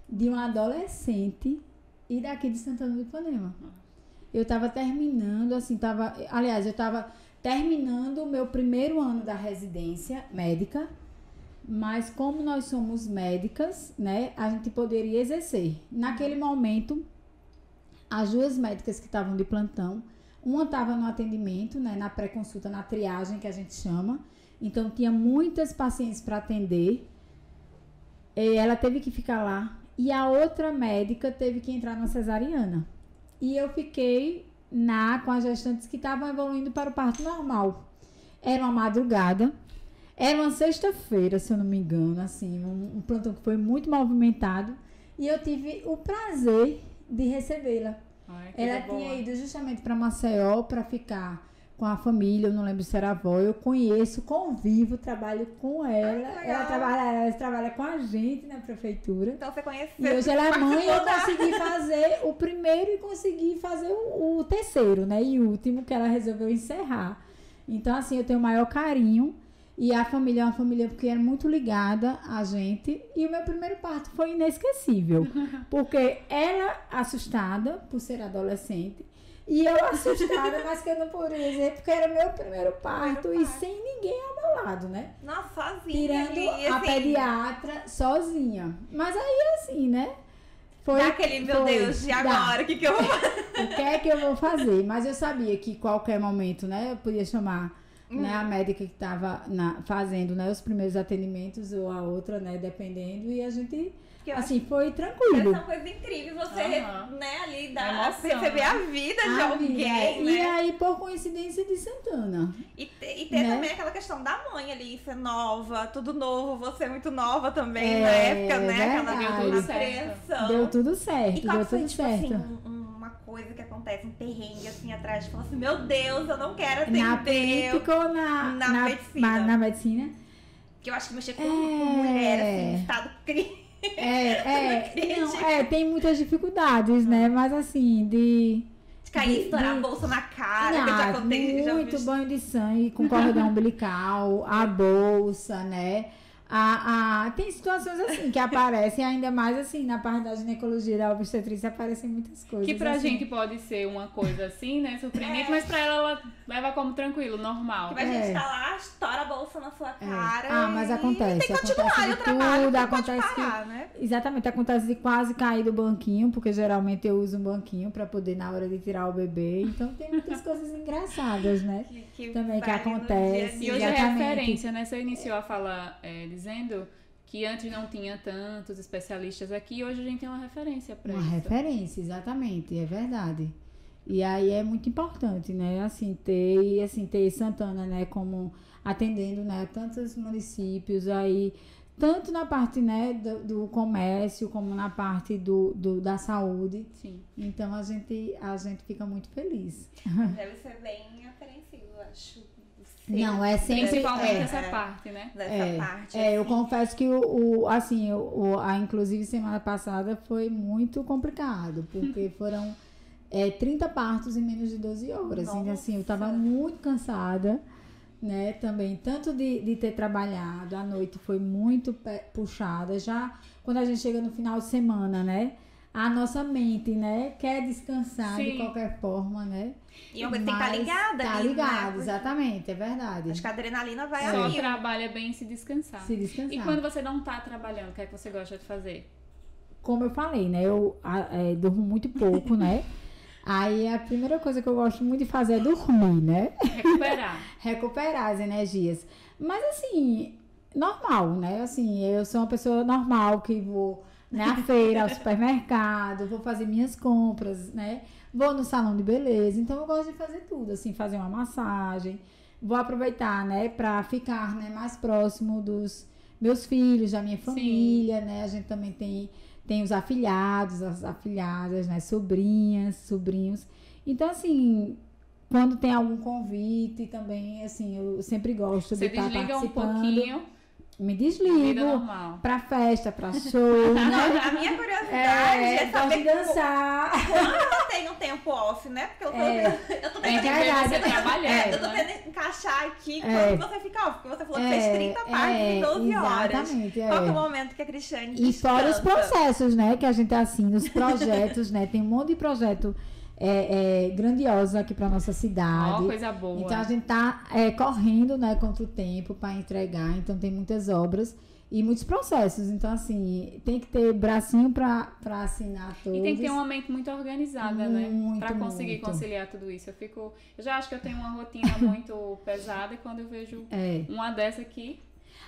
de uma adolescente e daqui de Santana do Ipanema. Eu tava terminando, assim, eu tava terminando o meu primeiro ano da residência médica, mas como nós somos médicas, né, a gente poderia exercer. Naquele momento, as duas médicas que estavam de plantão, uma estava no atendimento, né, na pré-consulta, na triagem que a gente chama, então tinha muitas pacientes para atender, e ela teve que ficar lá, e a outra médica teve que entrar na cesariana. E eu fiquei com as gestantes que estavam evoluindo para o parto normal. Era uma madrugada, era uma sexta-feira, se eu não me engano, assim, um plantão que foi muito movimentado, e eu tive o prazer de recebê-la. Ela tinha ido justamente para Maceió para ficar com a família, eu não lembro se era avó, eu conheço, convivo, trabalho com ela. Ela trabalha com a gente na prefeitura. Então você conheceu. E hoje ela é mãe, eu consegui fazer o primeiro e consegui fazer o terceiro, né? E último, que ela resolveu encerrar. Então, assim, eu tenho o maior carinho. E a família é uma família que era muito ligada a gente. E o meu primeiro parto foi inesquecível. Porque ela, assustada por ser adolescente, e eu assustada, mas que eu não poderia dizer, porque era meu primeiro parto e sem ninguém ao meu lado, né? Nossa, sozinha. Tirando e, a assim, pediatra sozinha. Mas aí, assim, né? Meu Deus, e agora? O que eu vou fazer? O que é que eu vou fazer? Mas eu sabia que qualquer momento, né? Eu podia chamar né, a médica que estava fazendo, né, os primeiros atendimentos ou a outra, né? Dependendo. E a gente... Assim, foi tranquilo. Essa coisa incrível, você, né, ali, Emoção, perceber a vida de alguém, né? E aí, por coincidência, de Santana. E ter também aquela questão da mãe ali, ser nova, tudo novo, você muito nova também, na época, né? Aquela apreensão. Deu tudo certo, e qual deu foi, tudo tipo, certo. Assim, uma coisa que acontece, um perrengue, assim, atrás, de falar assim, meu Deus, eu não quero atender. Na política ou na medicina? Na medicina. Que eu acho que mexer com mulher, assim, estado crítico. Tem muitas dificuldades, né? Mas assim, de cair, estourar a bolsa na cara, que eu já contei. Muito banho de sangue com cordão umbilical, a bolsa, né? Tem situações assim que aparecem, ainda mais assim, na parte da ginecologia, da obstetrícia, aparecem muitas coisas. Que pra assim. gente pode ser uma coisa assim, né? Surpreendente, mas pra ela leva como tranquilo, normal. Que a gente tá lá, estoura a bolsa na sua cara. Mas acontece. Tem que continuar acontece o trabalho, tudo, acontece parar, né? Exatamente, acontece de quase cair do banquinho, porque geralmente eu uso um banquinho pra poder, na hora de tirar o bebê. Então tem muitas coisas engraçadas, né? Também que acontece. E hoje é referência, né? Você iniciou a falar dizendo que antes não tinha tantos especialistas aqui, hoje a gente tem uma referência para isso. Uma referência, exatamente, é verdade. E aí é muito importante, né, assim, ter Santana, né, como atendendo, né, tantos municípios aí, tanto na parte, né, do comércio, como na parte da saúde. Sim. Então a gente fica muito feliz. Deve ser bem apreensivo, eu acho. Não, é sempre... Principalmente essa parte, né? Dessa parte. Eu confesso que inclusive semana passada foi muito complicado, porque foram 30 partos em menos de 12 horas. Então, assim, eu tava muito cansada, né? Também, tanto de ter trabalhado, a noite foi muito puxada. Já quando a gente chega no final de semana, né? A nossa mente, né, quer descansar de qualquer forma, né? E uma coisa tem que estar ligada. Tá ligado, exatamente, é verdade. Acho que a adrenalina vai Só ali. trabalha bem se descansar. Se descansar. E quando você não tá trabalhando, o que é que você gosta de fazer? Como eu falei, né, eu durmo muito pouco, né? Aí a primeira coisa que eu gosto muito de fazer é dormir, né? Recuperar as energias. Mas assim, normal, né? Assim, eu sou uma pessoa normal que vou na feira, ao supermercado, vou fazer minhas compras, né? Vou no salão de beleza. Então eu gosto de fazer tudo, assim, fazer uma massagem. Vou aproveitar, né, pra ficar, né, mais próximo dos meus filhos, da minha família, né? A gente também tem os afilhados, as afilhadas, né? Sobrinhas, sobrinhos. Então, assim, quando tem algum convite também, assim, eu sempre gosto de estar participando. Você desliga um pouquinho me Vida desligo normal. pra festa, pra show, né? A minha curiosidade é Gosto saber de dançar. eu tenho tempo off, né? Porque eu tô Tem tentando que ver você verdade. trabalhando, eu tô né? tentando encaixar aqui quando você fica off, porque você falou que fez 30 partes em 12 horas. Exatamente, Qual que é o momento que a Cristiane E fora os descansa? processos, né? Que a gente assim, nos projetos, né? Tem um monte de projeto grandioso aqui pra nossa cidade. Ó, coisa boa. Então a gente tá correndo, né, contra o tempo para entregar. Então tem muitas obras e muitos processos. Então, assim, tem que ter bracinho para assinar todos. E tem que ter uma mente muito organizada, né? Muito, Pra conseguir muito. conciliar tudo isso. Eu já acho que eu tenho uma rotina muito pesada e quando eu vejo uma dessa aqui.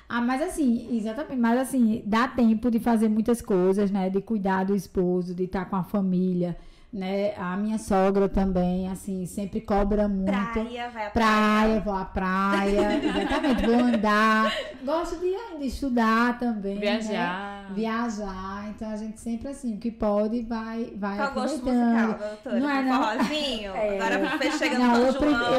Ah, mas assim, exatamente, mas assim, dá tempo de fazer muitas coisas, né? De cuidar do esposo, de estar com a família, né? A minha sogra também, assim, sempre cobra muito. Praia, vai à Praia, vou à praia, exatamente, vou andar. Gosto de ainda estudar também. Viajar. Né? Viajar. Então a gente sempre assim, o que pode, vai Qual gosto aproveitando. musical, doutora? Não é, não? Forrozinho? Agora você chega Não, no eu, São João.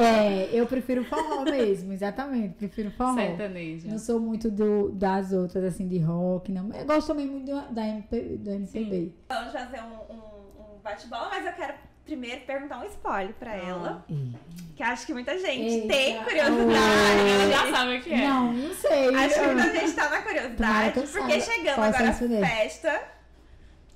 eu prefiro forró mesmo, exatamente, prefiro forró. Sertaneja. Não sou muito das outras, assim, de rock, não. Eu gosto também muito da MPB. Vamos fazer um bate-bola, mas eu quero primeiro perguntar um spoiler pra ela. Que acho que muita gente Eita. tem Ela curiosidade. já sabe o que é. Não sei. Acho que Eu- muita gente tá na Tomara curiosidade, que eu porque saiba. chegando Posso agora a responder.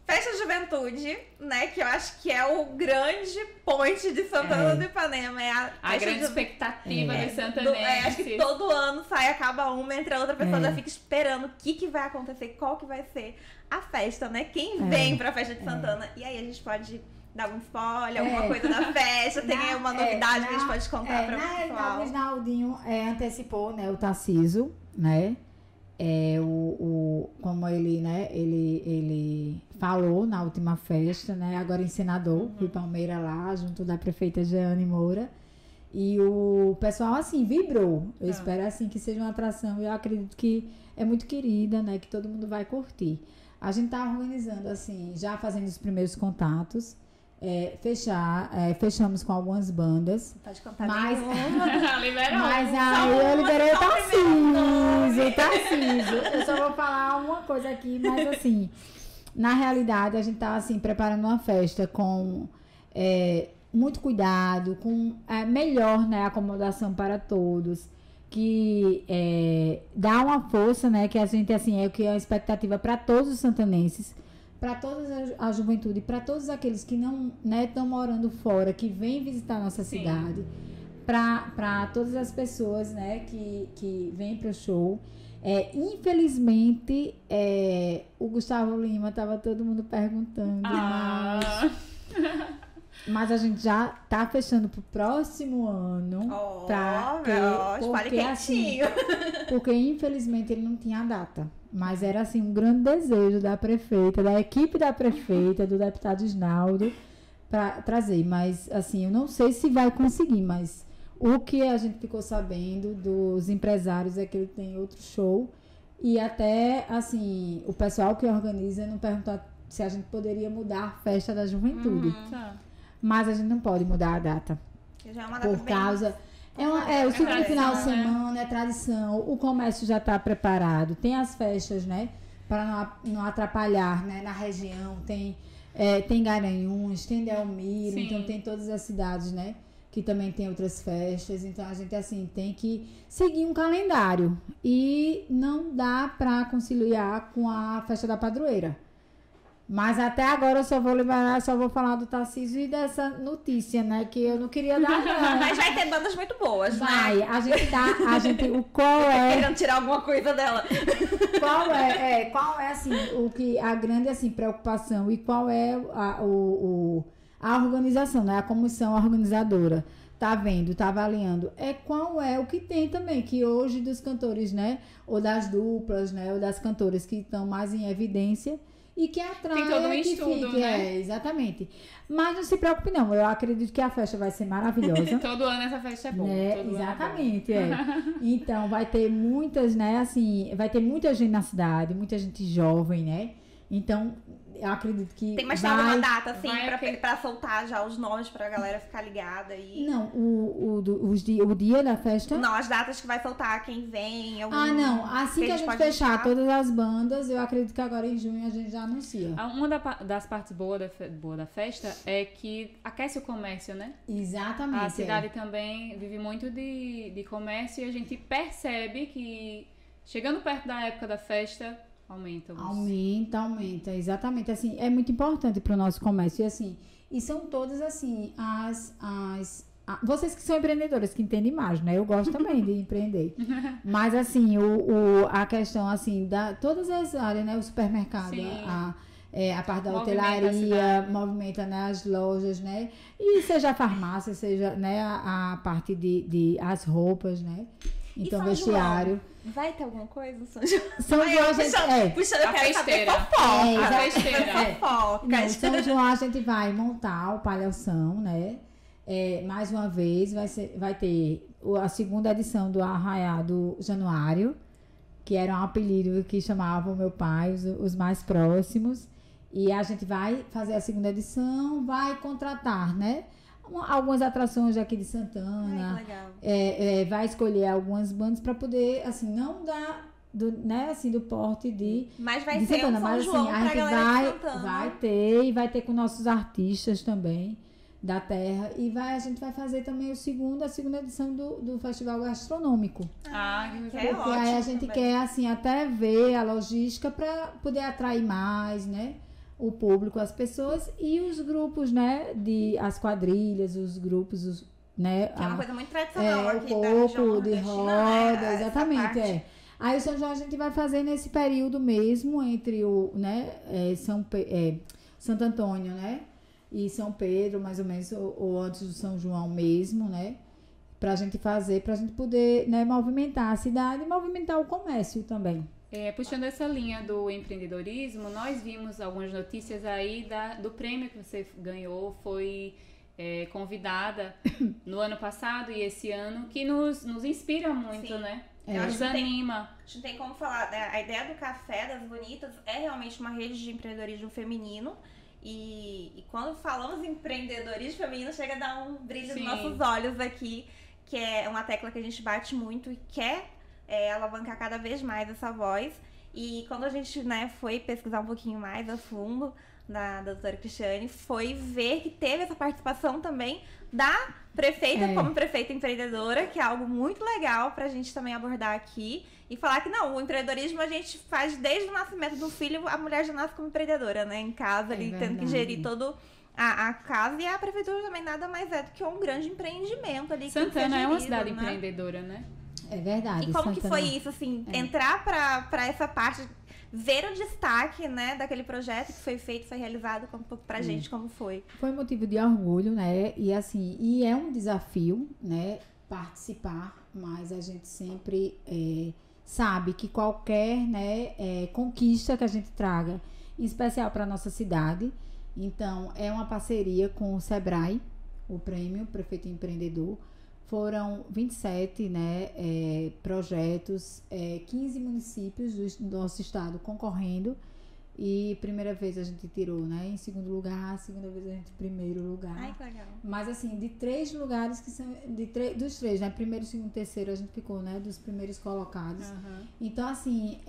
Festa Juventude, né? Que eu acho que é o grande point de Santana do Ipanema. É a A festa grande de- expectativa dos acho santanenses. que todo ano sai, acaba uma, entre a outra pessoa É. já fica esperando o que vai acontecer, qual que vai ser a festa, né? Quem É. vem pra festa de Santana. E aí a gente pode dar um spoiler, alguma É. coisa da festa, tem aí uma novidade que a gente pode contar pra na pessoal. realidade, o Isnaldinho antecipou, né, o Tarciso, né? Como ele, né, ele falou na última festa, né? Agora em Senador, fui Palmeira lá, junto da prefeita Jeane Moura. E o pessoal, assim, vibrou. Eu espero, assim, que seja uma atração. Eu acredito que é muito querida, né? Que todo mundo vai curtir. A gente tá organizando, assim, já fazendo os primeiros contatos. Fechamos com algumas bandas. Pode contar Mas- nenhuma. Liberou. Mas Só aí eu uma, liberei o só o primeiro Tarcísio. Eu só vou falar uma coisa aqui, mas assim, na realidade, a gente tá assim, preparando uma festa com muito cuidado, com melhor, né, acomodação para todos, que dá uma força, né, que a gente, assim, que é a expectativa para todos os santanenses, para toda a juventude, para todos aqueles que não estão morando fora, que vêm visitar a nossa Sim. cidade, para todas as pessoas, né, que vêm para o show. Infelizmente, o Gustavo Lima estava todo mundo perguntando, mas a gente já tá fechando pro próximo ano. pra ter, espalhe porque, assim, quentinho. porque infelizmente ele não tinha data. Mas era assim um grande desejo da prefeita, da equipe da prefeita, do deputado Isnaldo, para trazer. Mas assim, eu não sei se vai conseguir, mas o que a gente ficou sabendo dos empresários é que ele tem outro show. E até, assim, o pessoal que organiza não perguntou se a gente poderia mudar a festa da juventude. Tá. Mas a gente não pode mudar a data. Já é uma data Por bem- causa. O segundo tradição, final de né? semana é tradição. O comércio já está preparado. Tem as festas, né? Para não atrapalhar, né? Na região. Tem Garanhuns, tem Delmiro. Sim. Então tem todas as cidades, né? Que também tem outras festas. Então a gente, assim, tem que seguir um calendário. E não dá para conciliar com a festa da padroeira. Mas até agora eu só vou falar do Tarcísio e dessa notícia, né? Que eu não queria dar, não. Mas vai ter bandas muito boas, né? Vai, qual Querendo tirar alguma coisa dela. qual é assim, a grande assim, preocupação e qual é a organização, né? A comissão organizadora tá vendo, tá avaliando, qual é o que tem também, que hoje dos cantores, né? Ou das duplas, né? Ou das cantoras que estão mais em evidência e que atrai, Tem todo um que estudo, fique, né? Exatamente. Mas não se preocupe não, eu acredito que a festa vai ser maravilhosa. Todo ano essa festa é boa. Né? Todo ano é Exatamente, Então, vai ter muitas, né, assim, vai ter muita gente na cidade, muita gente jovem, né? Então, eu acredito que Tem mais vai... alguma data, assim, vai pra soltar já os nomes pra galera ficar ligada aí? Não, o dia da festa... Não, as datas que vai soltar, quem vem, não, assim que a gente pode fechar indicar. todas as bandas, eu acredito que agora em junho a gente já anuncia. Uma das partes boas da festa é que aquece o comércio, né? Exatamente. A cidade também vive muito de comércio e a gente percebe que chegando perto da época da festa, aumenta. Aumenta, exatamente. Assim, é muito importante para o nosso comércio. E assim, e são todas assim, vocês que são empreendedoras, que entendem mais, né? Eu gosto também de empreender. Mas assim, a questão assim, todas as áreas, né? O supermercado, a parte da hotelaria, movimenta, né, as lojas, né? E seja a farmácia, seja, né, a parte as roupas, né? Então, São vestiário. João? Vai ter alguma coisa, São João? São João, a gente... Puxando, eu A quero festeira. saber fofoca. A festeira. Fofocas. São João a gente vai montar o palhação, né? Mais uma vez, vai ter a segunda edição do Arraiado Januário, que era um apelido que chamavam meu pai, os mais próximos. E a gente vai fazer a segunda edição, vai contratar, né? Algumas atrações aqui de Santana. Ai, que legal. Vai escolher algumas bandas para poder, assim, não dar né, assim, do porte de Mas vai de ser Santana, um São mas João assim, a pra gente galera de Santana. vai ter, e vai ter com nossos artistas também da terra, e a gente vai fazer também a segunda edição do Festival Gastronômico. Que é Porque ótimo aí a gente também. quer, assim, até ver a logística para poder atrair mais, né, o público, as pessoas e os grupos, né, as quadrilhas, os grupos, né, Que é uma coisa muito tradicional o aqui da região corpo de nordestina, né? roda, Essa exatamente, parte. Aí o São João a gente vai fazer nesse período mesmo, entre né, Santo Antônio, né, e São Pedro, mais ou menos, ou antes do São João mesmo, né, pra gente poder, né, movimentar a cidade e movimentar o comércio também. Puxando essa linha do empreendedorismo, nós vimos algumas notícias aí do prêmio que você ganhou, foi convidada no ano passado e esse ano, que nos inspira muito, Sim. né? Eu Nos anima. A gente não tem como falar, né? A ideia do Café das Bonitas é realmente uma rede de empreendedorismo feminino. E quando falamos em empreendedorismo feminino, chega a dar um brilho nos nossos olhos aqui, que é uma tecla que a gente bate muito e quer alavancar cada vez mais essa voz. E quando a gente, né, foi pesquisar um pouquinho mais a fundo da doutora Cristiane, foi ver que teve essa participação também da prefeita como prefeita empreendedora, que é algo muito legal pra gente também abordar aqui. E falar que não, o empreendedorismo a gente faz desde o nascimento do filho, a mulher já nasce como empreendedora, né? Em casa, ali, tendo que gerir todo a casa. E a prefeitura também nada mais é do que um grande empreendimento ali. Santana é uma cidade né? empreendedora, né? É verdade. E como Santana... que foi isso, assim, entrar pra essa parte, ver o destaque, né, daquele projeto que foi feito, foi realizado, conta um pouco pra gente como foi. Foi motivo de orgulho, né, e assim, e é um desafio, né, participar, mas a gente sempre sabe que qualquer, né, conquista que a gente traga, em especial para nossa cidade, então é uma parceria com o Sebrae, o prêmio Prefeito Empreendedor. Foram 27, né, projetos, 15 municípios do nosso estado concorrendo, e primeira vez a gente tirou, né, em segundo lugar, segunda vez a gente em primeiro lugar. Ai, que legal. Mas assim, de 3 lugares que são, dos 3, né, primeiro, segundo, terceiro, a gente ficou, né, dos primeiros colocados. Então assim,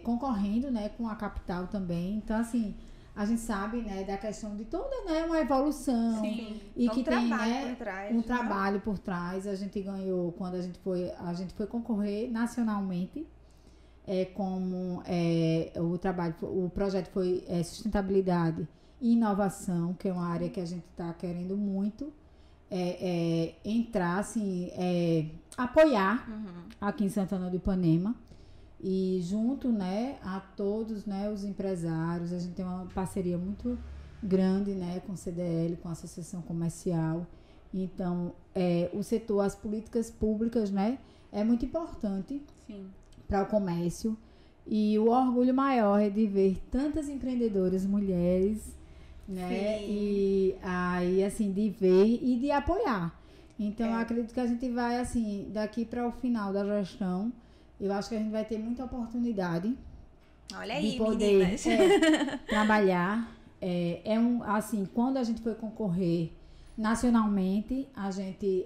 concorrendo, né, com a capital também, então assim, a gente sabe, né, da questão de toda, né, uma evolução. Sim. E que tem, né, por trás, um trabalho por trás. A gente ganhou quando a gente foi concorrer nacionalmente, como o projeto foi sustentabilidade e inovação, que é uma área que a gente está querendo muito entrar, assim, apoiar aqui em Santana do Ipanema. E junto, né, a todos, né, os empresários, a gente tem uma parceria muito grande, né, com o CDL, com a Associação Comercial. Então, o setor, as políticas públicas, né, é muito importante para o comércio. E o orgulho maior é de ver tantas empreendedoras mulheres, né, e aí, assim, de ver e de apoiar. Então, eu acredito que a gente vai, assim, daqui para o final da gestão, eu acho que a gente vai ter muita oportunidade Olha aí, de poder meninas. trabalhar. Assim, quando a gente foi concorrer nacionalmente, a gente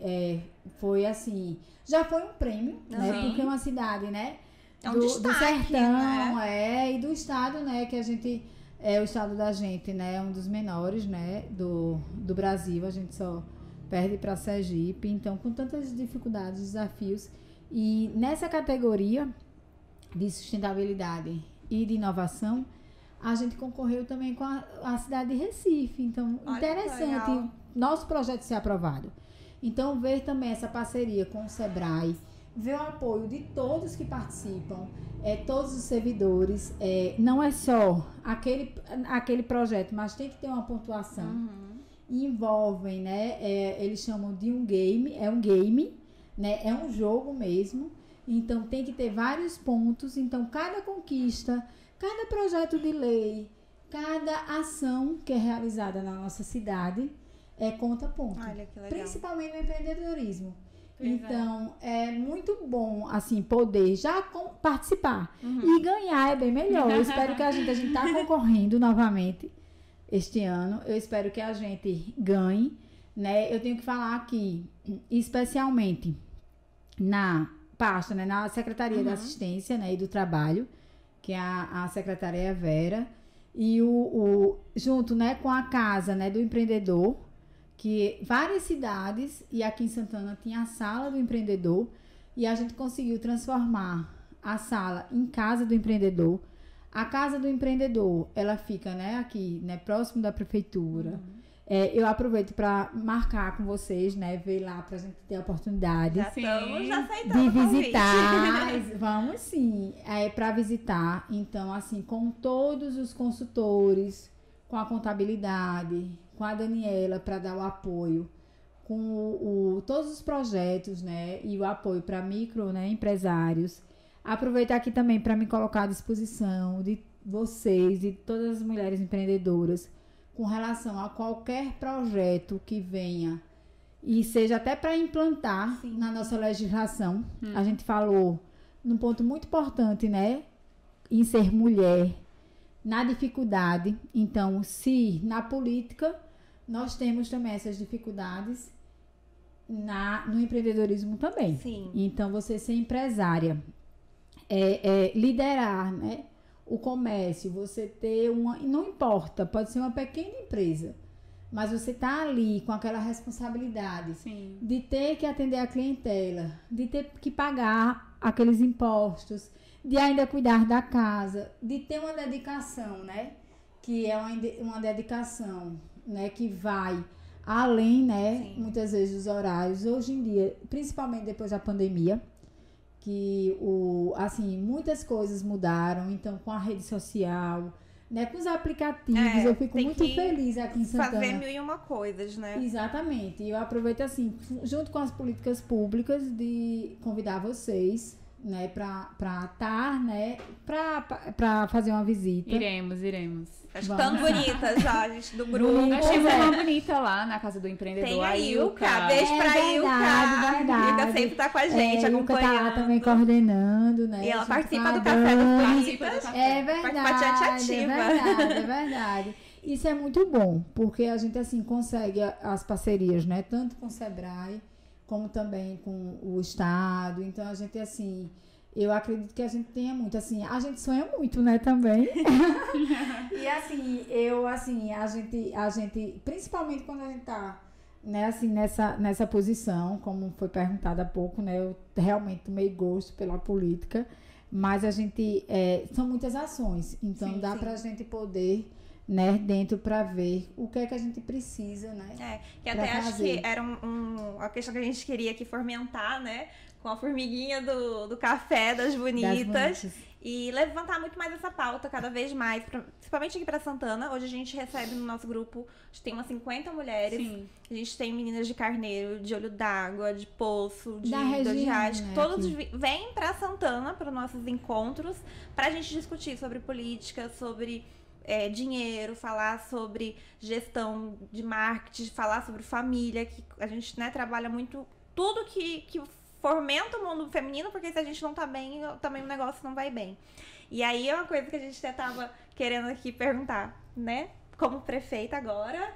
foi assim, já foi um prêmio, né? Porque é uma cidade, né? É um do destaque, sertão, né? e do estado, né? Que a gente, o estado da gente, né? É um dos menores, né? Do Brasil, a gente só perde para Sergipe. Então, com tantas dificuldades, desafios, e nessa categoria de sustentabilidade e de inovação, a gente concorreu também com a cidade de Recife. Então, Olha, interessante nosso projeto ser aprovado. Então, ver também essa parceria com o Sebrae, ver o apoio de todos que participam, todos os servidores, não é só aquele projeto, mas tem que ter uma pontuação. E envolvem, né? Eles chamam de um game, né? É um jogo mesmo. Então, tem que ter vários pontos. Então, cada conquista, cada projeto de lei, cada ação que é realizada na nossa cidade conta ponto. Olha que legal. Principalmente no empreendedorismo. Então, é muito bom, assim, poder já participar. E ganhar é bem melhor. Eu espero que a gente está concorrendo novamente este ano. Eu espero que a gente ganhe, né? Eu tenho que falar aqui, especialmente na pasta, né, na Secretaria da Assistência, né, e do Trabalho, que é a secretária Vera, e junto, né, com a Casa, né, do Empreendedor, que várias cidades, e aqui em Santana tinha a Sala do Empreendedor, e a gente conseguiu transformar a sala em Casa do Empreendedor. A Casa do Empreendedor, ela fica, né, aqui, né, próximo da prefeitura. Eu aproveito para marcar com vocês, né, ver lá pra gente ter a oportunidade Já estamos aceitando de o convite. visitar. Vamos sim, para visitar. Então, assim, com todos os consultores, com a contabilidade, com a Daniela para dar o apoio, com todos os projetos, né, e o apoio para micro, né, empresários. Aproveitar aqui também para me colocar à disposição de vocês e todas as mulheres empreendedoras com relação a qualquer projeto que venha e seja até para implantar na nossa legislação. A gente falou num ponto muito importante, né, em ser mulher, na dificuldade. Então, se na política nós temos também essas dificuldades, no empreendedorismo também. Sim. Então, você ser empresária, liderar, né, o comércio, você ter não importa, pode ser uma pequena empresa, mas você tá ali com aquela responsabilidade de ter que atender a clientela, de ter que pagar aqueles impostos, de ainda cuidar da casa, de ter uma dedicação, né, que é uma dedicação, né, que vai além, né, muitas vezes dos horários. Hoje em dia, principalmente depois da pandemia, que assim, muitas coisas mudaram, então com a rede social, né, com os aplicativos, eu fico muito feliz aqui em Santana. Fazer 1001 coisas, né? Exatamente. E eu aproveito assim, junto com as políticas públicas, de convidar vocês, né, para estar, né, para fazer uma visita. Iremos. Acho tão bonitas, ó, gente, do grupo. Achei uma bonita lá na Casa do Empreendedor. Tem a Ilka. Beijo pra verdade, Ilka. Ilka sempre tá com a gente, a Ilka acompanhando. tá lá também coordenando, né? E ela junto participa com a do Café das Dani. Bonitas. É verdade, Participante ativa. é verdade. Isso é muito bom, porque a gente, assim, consegue as parcerias, né? Tanto com o Sebrae, como também com o Estado. Então, a gente, assim, eu acredito que a gente tenha muito, assim, a gente sonha muito, né, também. E, assim, a gente, principalmente quando a gente tá, né, assim, nessa posição, como foi perguntado há pouco, né, eu realmente tomei gosto pela política, mas a gente, são muitas ações, então dá pra gente poder, né, dentro para ver o que é que a gente precisa, né? Que até acho que era uma questão que a gente queria aqui fomentar, né? Com a formiguinha do café das bonitas. E levantar muito mais essa pauta cada vez mais, principalmente aqui para Santana. Hoje a gente recebe no nosso grupo, a gente tem umas 50 mulheres. Sim. A gente tem meninas de Carneiro, de Olho d'Água, de Poço, de Reais. Né, todos vêm para Santana para os nossos encontros, para a gente discutir sobre política, sobre dinheiro, falar sobre gestão de marketing, falar sobre família, que a gente, né, trabalha muito tudo que fomenta o mundo feminino, porque se a gente não tá bem, também o negócio não vai bem. E aí é uma coisa que a gente até tava querendo aqui perguntar, né? Como prefeita agora.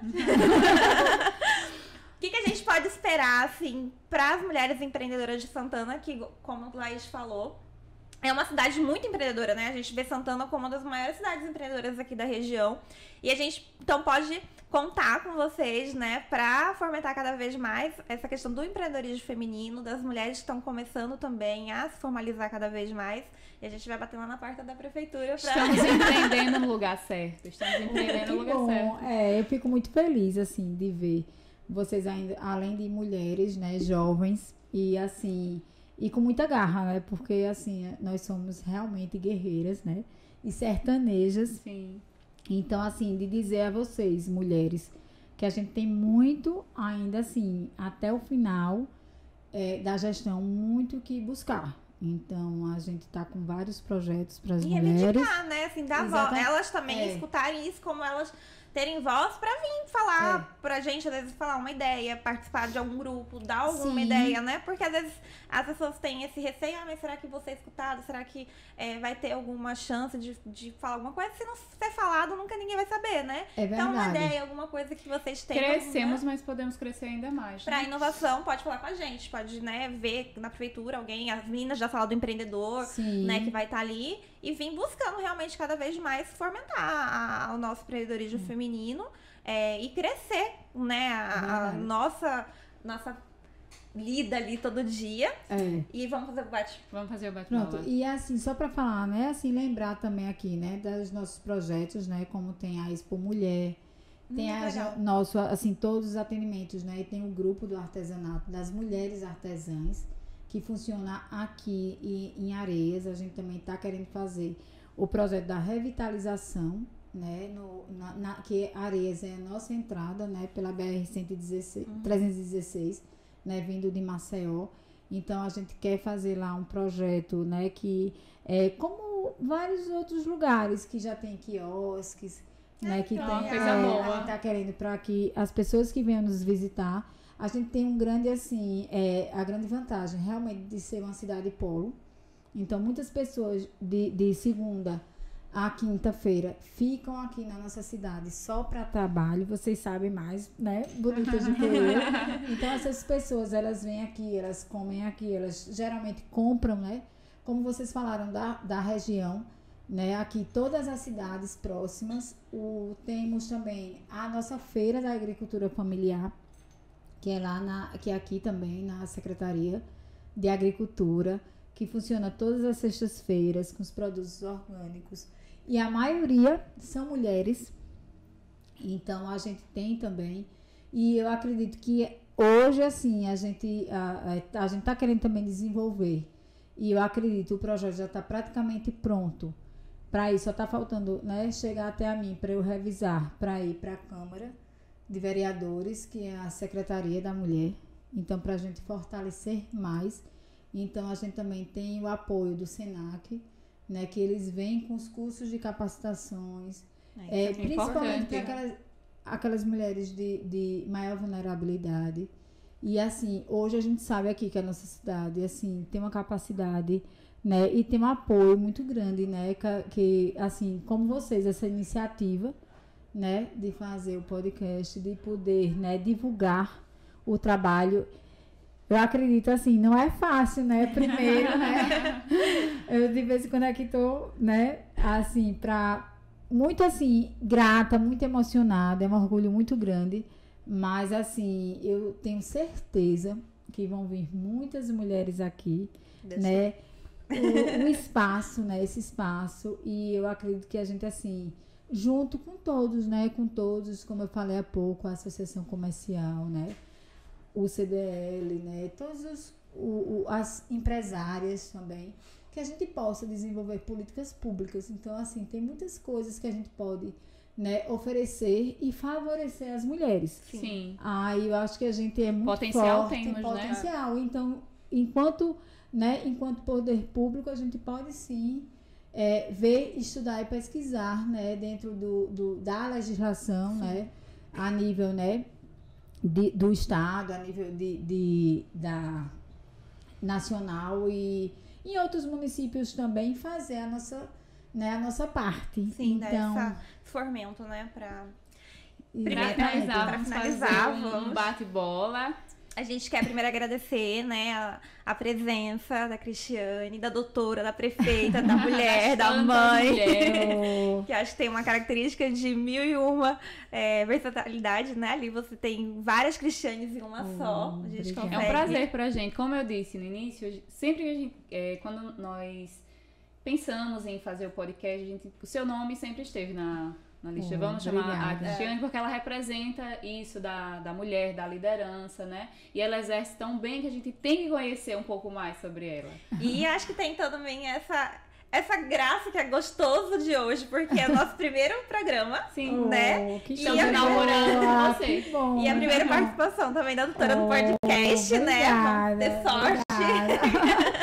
O que a gente pode esperar, assim, para as mulheres empreendedoras de Santana, que, como a Laís falou, é uma cidade muito empreendedora, né? A gente vê Santana como uma das maiores cidades empreendedoras aqui da região. E a gente, então, pode contar com vocês, né, para fomentar cada vez mais essa questão do empreendedorismo feminino, das mulheres que estão começando também a se formalizar cada vez mais. E a gente vai bater lá na porta da prefeitura pra... Estamos empreendendo no lugar certo. Estamos empreendendo no lugar bom. certo. Eu fico muito feliz, assim, de ver vocês ainda, além de mulheres, né, jovens, e assim, e com muita garra, né, porque assim, nós somos realmente guerreiras, né, e sertanejas. Sim. Então, assim, de dizer a vocês, mulheres, que a gente tem muito ainda, assim, até o final da gestão, muito que buscar. Então, a gente tá com vários projetos para as mulheres. Reivindicar, né, assim, dar voz. Elas também escutarem isso, como elas terem voz pra vir falar pra gente, às vezes falar uma ideia, participar de algum grupo, dar alguma ideia, né? Porque às vezes as pessoas têm esse receio, mas será que vou ser escutado? Será que vai ter alguma chance de falar alguma coisa? Se não ser falado, nunca ninguém vai saber, né? É verdade. Então, uma ideia, alguma coisa que vocês tenham. Crescemos, né? mas podemos crescer ainda mais. Pra inovação, pode falar com a gente, pode, né, ver na prefeitura alguém, as meninas da sala do empreendedor, né, que vai estar ali, e vir buscando realmente cada vez mais fomentar o nosso empreendedorismo feminino e crescer, né, a nossa lida ali todo dia. E vamos fazer o bate. Vamos fazer o Pronto, e assim, só para falar, né, assim, lembrar também aqui, né, dos nossos projetos, né, como tem a Expo Mulher, tem assim, todos os atendimentos, né, e tem o grupo do artesanato das mulheres artesãs, que funciona aqui em Areias. A gente também está querendo fazer o projeto da revitalização, né, que Areias é a nossa entrada, né, pela BR-116, 316, né, vindo de Maceió. Então, a gente quer fazer lá um projeto, né, que é como vários outros lugares que já tem quiosques, né, que tem coisa boa. A gente tá querendo para que as pessoas que venham nos visitar, a gente tem um grande, assim, a grande vantagem realmente de ser uma cidade polo. Então, muitas pessoas de segunda a quinta-feira ficam aqui na nossa cidade só para trabalho. Vocês sabem mais, né? Bonitas do que eu. Então, essas pessoas, elas vêm aqui, elas comem aqui, elas geralmente compram, né? Como vocês falaram da região, né? Aqui, todas as cidades próximas. Temos também a nossa feira da agricultura familiar, que é que é aqui também na Secretaria de Agricultura, que funciona todas as sextas-feiras com os produtos orgânicos. E a maioria são mulheres. Então, a gente tem também. E eu acredito que hoje, assim, a gente está querendo também desenvolver. E eu acredito que o projeto já está praticamente pronto. Para isso, só está faltando, né, chegar até a mim para eu revisar, para ir para a Câmara de Vereadores, que é a Secretaria da Mulher. Então, para a gente fortalecer mais. Então, a gente também tem o apoio do SENAC, né, que eles vêm com os cursos de capacitações, principalmente para aquelas mulheres de maior vulnerabilidade. E, assim, hoje a gente sabe aqui que a nossa cidade, assim, tem uma capacidade, né, e tem um apoio muito grande, né, que assim, como vocês, essa iniciativa, né, de fazer o podcast, de poder, né, divulgar o trabalho. Eu acredito, assim, não é fácil, né? Primeiro, né? Eu, de vez em quando, aqui tô, né? Assim, muito, assim, grata, muito emocionada. É um orgulho muito grande. Mas, assim, eu tenho certeza que vão vir muitas mulheres aqui, né? O espaço, né? Esse espaço. E eu acredito que a gente, assim, junto com todos, né? Com todos, como eu falei há pouco, a Associação Comercial, né? O CDL, né, todas as empresárias também, que a gente possa desenvolver políticas públicas. Então, assim, tem muitas coisas que a gente pode, né, oferecer e favorecer as mulheres. Sim. Eu acho que a gente é muito potencial forte, temos, potencial. Né? Então, enquanto poder público, a gente pode sim ver, estudar e pesquisar, né, dentro da legislação, né, a nível, né, do Estado, a nível nacional e em outros municípios também fazer a nossa parte. Sim, então, dar esse fomento, né? Pra exatamente. pra finalizar, fazer um vamos. bate-bola. A gente quer primeiro agradecer, né, a presença da Cristiane, da doutora, da prefeita, da mulher, da Tantas mãe. mulheres. Que acho que tem uma característica de 1001 versatilidade, né? Ali você tem várias Cristianes em uma só. A gente obrigada. consegue. É um prazer pra gente. Como eu disse no início, sempre que a gente, quando nós pensamos em fazer o podcast, o seu nome sempre esteve na lista. Vamos chamar a obrigada. Cristiane porque ela representa isso da mulher, da liderança, né? E ela exerce tão bem que a gente tem que conhecer um pouco mais sobre ela. E acho que tem também essa graça que é gostoso de hoje, porque é o nosso primeiro programa. Sim. Né? Que Estamos a- inaugurando com você. Que bom. E a primeira participação também da doutora no podcast, obrigada, né? Ter sorte. obrigada.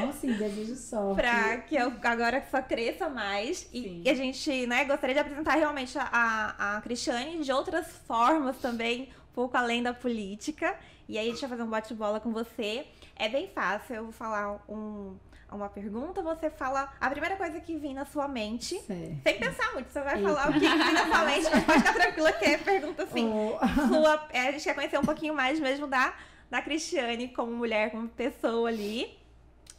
Bom, sim, desejo sorte. Pra que eu agora só cresça mais. Sim. E a gente, né, gostaria de apresentar realmente a Cristiane de outras formas também, um pouco além da política. E aí a gente vai fazer um bate-bola com você. É bem fácil, eu vou falar uma pergunta, você fala a primeira coisa que vir na sua mente. Certo. Sem pensar muito, você vai Eita. falar o que vir na sua mente, mas pode ficar tranquila que é pergunta assim. Oh. Sua, a gente quer conhecer um pouquinho mais mesmo da Cristiane como mulher, como pessoa ali.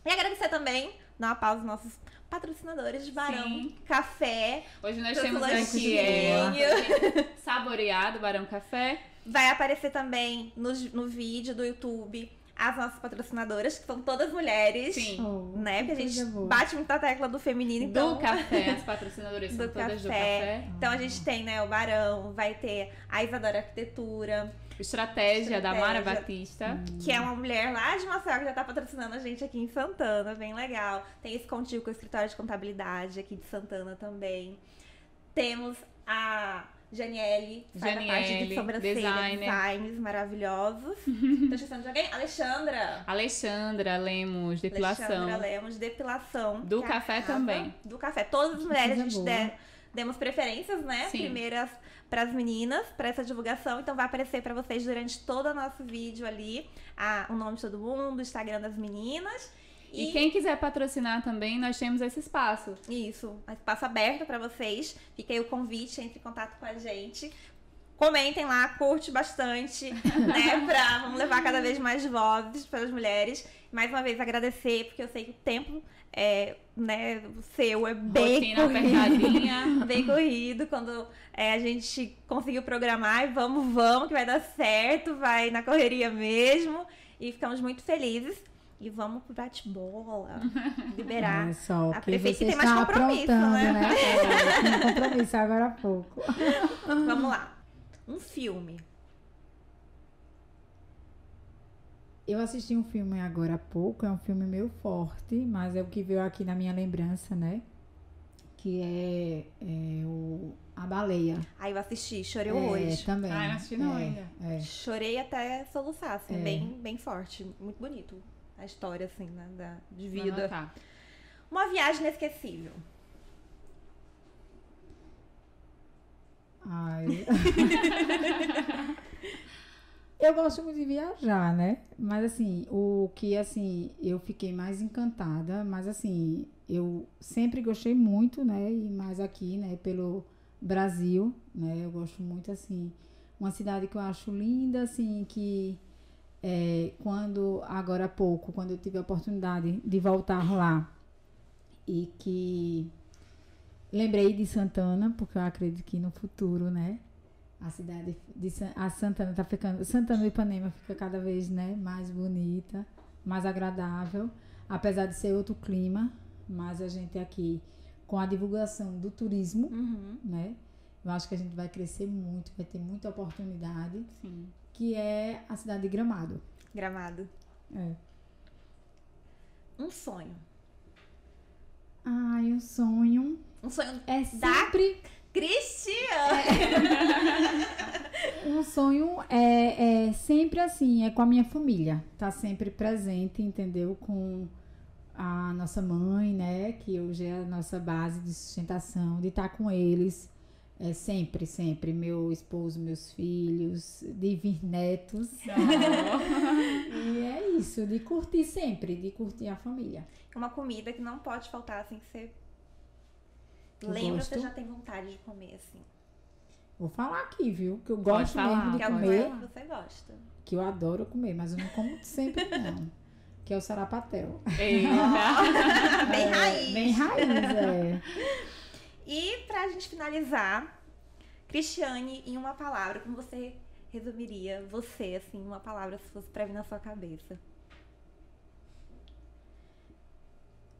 E agradecer também, dar uma pausa aos nossos patrocinadores de Barão Sim. Café. Hoje nós Seus temos aqui lanchinhos. saboreado Barão Café. Vai aparecer também no vídeo do YouTube as nossas patrocinadoras, que são todas mulheres. Sim. Oh, Né? Porque a coisa gente boa. bate muito a tecla do feminino, então. Do café, as patrocinadoras são Do todas do café. café. Então a gente tem, né, o Barão, vai ter a Isadora Arquitetura, Estratégia da Mara Estratégia. Batista. que é uma mulher lá de Maceió que já tá patrocinando a gente aqui em Santana, bem legal. Tem esse Contigo com o escritório de contabilidade aqui de Santana também. Temos a Janiele, que faz a parte Janiele, de sobrancelha, designer. designs maravilhosos. Tô esquecendo de alguém? Alexandra. Alexandra Lemos, depilação. Alexandra Lemos, depilação. Do que café arrasa. também. Do café. Todas as mulheres a coisa gente boa. demos preferências, né? Sim. Primeiras para as meninas, para essa divulgação. Então vai aparecer para vocês durante todo o nosso vídeo ali o nome de todo mundo, o Instagram das meninas. E quem quiser patrocinar também, nós temos esse espaço. Isso, espaço aberto para vocês. Fica aí o convite, entre em contato com a gente. Comentem lá, curte bastante, né? Vamos levar cada vez mais vozes para as mulheres. Mais uma vez agradecer, porque eu sei que o tempo né, seu é bem Rotina corrido. apertadinha. Bem corrido, quando a gente conseguiu programar e vamos, que vai dar certo, vai na correria mesmo. E ficamos muito felizes. E vamos pro bate-bola, liberar. Olha só, a que prefeita você tem mais está compromisso, aprontando, né? Tem compromisso agora há pouco. Vamos lá. Um filme. Eu assisti um filme agora há pouco, é um filme meio forte, mas é o que veio aqui na minha lembrança, né? Que é A Baleia. Aí eu assisti, chorei É, horrores. também. Ah, eu não assisti não ainda. É. Chorei até soluçar, assim, É. bem forte. Muito bonito a história, assim, né, de Vou vida. anotar. Uma viagem inesquecível. Ai. Eu gosto muito de viajar, né? Mas assim, o que assim, eu fiquei mais encantada, mas assim, eu sempre gostei muito, né? E mais aqui, né, pelo Brasil, né? Eu gosto muito assim, uma cidade que eu acho linda, assim, que agora há pouco, quando eu tive a oportunidade de voltar lá e que lembrei de Santana, porque eu acredito que no futuro, né, a cidade de Santana tá ficando, Santana do Ipanema fica cada vez, né, mais bonita, mais agradável, apesar de ser outro clima, mas a gente aqui com a divulgação do turismo, Uhum. né, eu acho que a gente vai crescer muito, vai ter muita oportunidade, Sim. que é a cidade de Gramado. Gramado. É. Um sonho. Ai, o sonho Um sonho é da sempre Cristiane. um sonho é sempre assim, é com a minha família, tá sempre presente, entendeu? Com a nossa mãe, né, que hoje é a nossa base de sustentação, de estar com eles, Sempre, sempre. Meu esposo, meus filhos, de vir netos. E é isso, de curtir sempre, de curtir a família. Uma comida que não pode faltar, assim, que você Eu lembra, gosto. você já tem vontade de comer, assim. Vou falar aqui, viu? Que eu Pode gosto falar, mesmo de Que é uma comer, coisa que você gosta. que eu adoro comer, mas eu não como sempre, não. Que é o sarapatel. Eita. Bem raiz. Bem raiz, é. E pra gente finalizar, Cristiane, em uma palavra, como você resumiria você, assim, em uma palavra, se fosse pra vir na sua cabeça?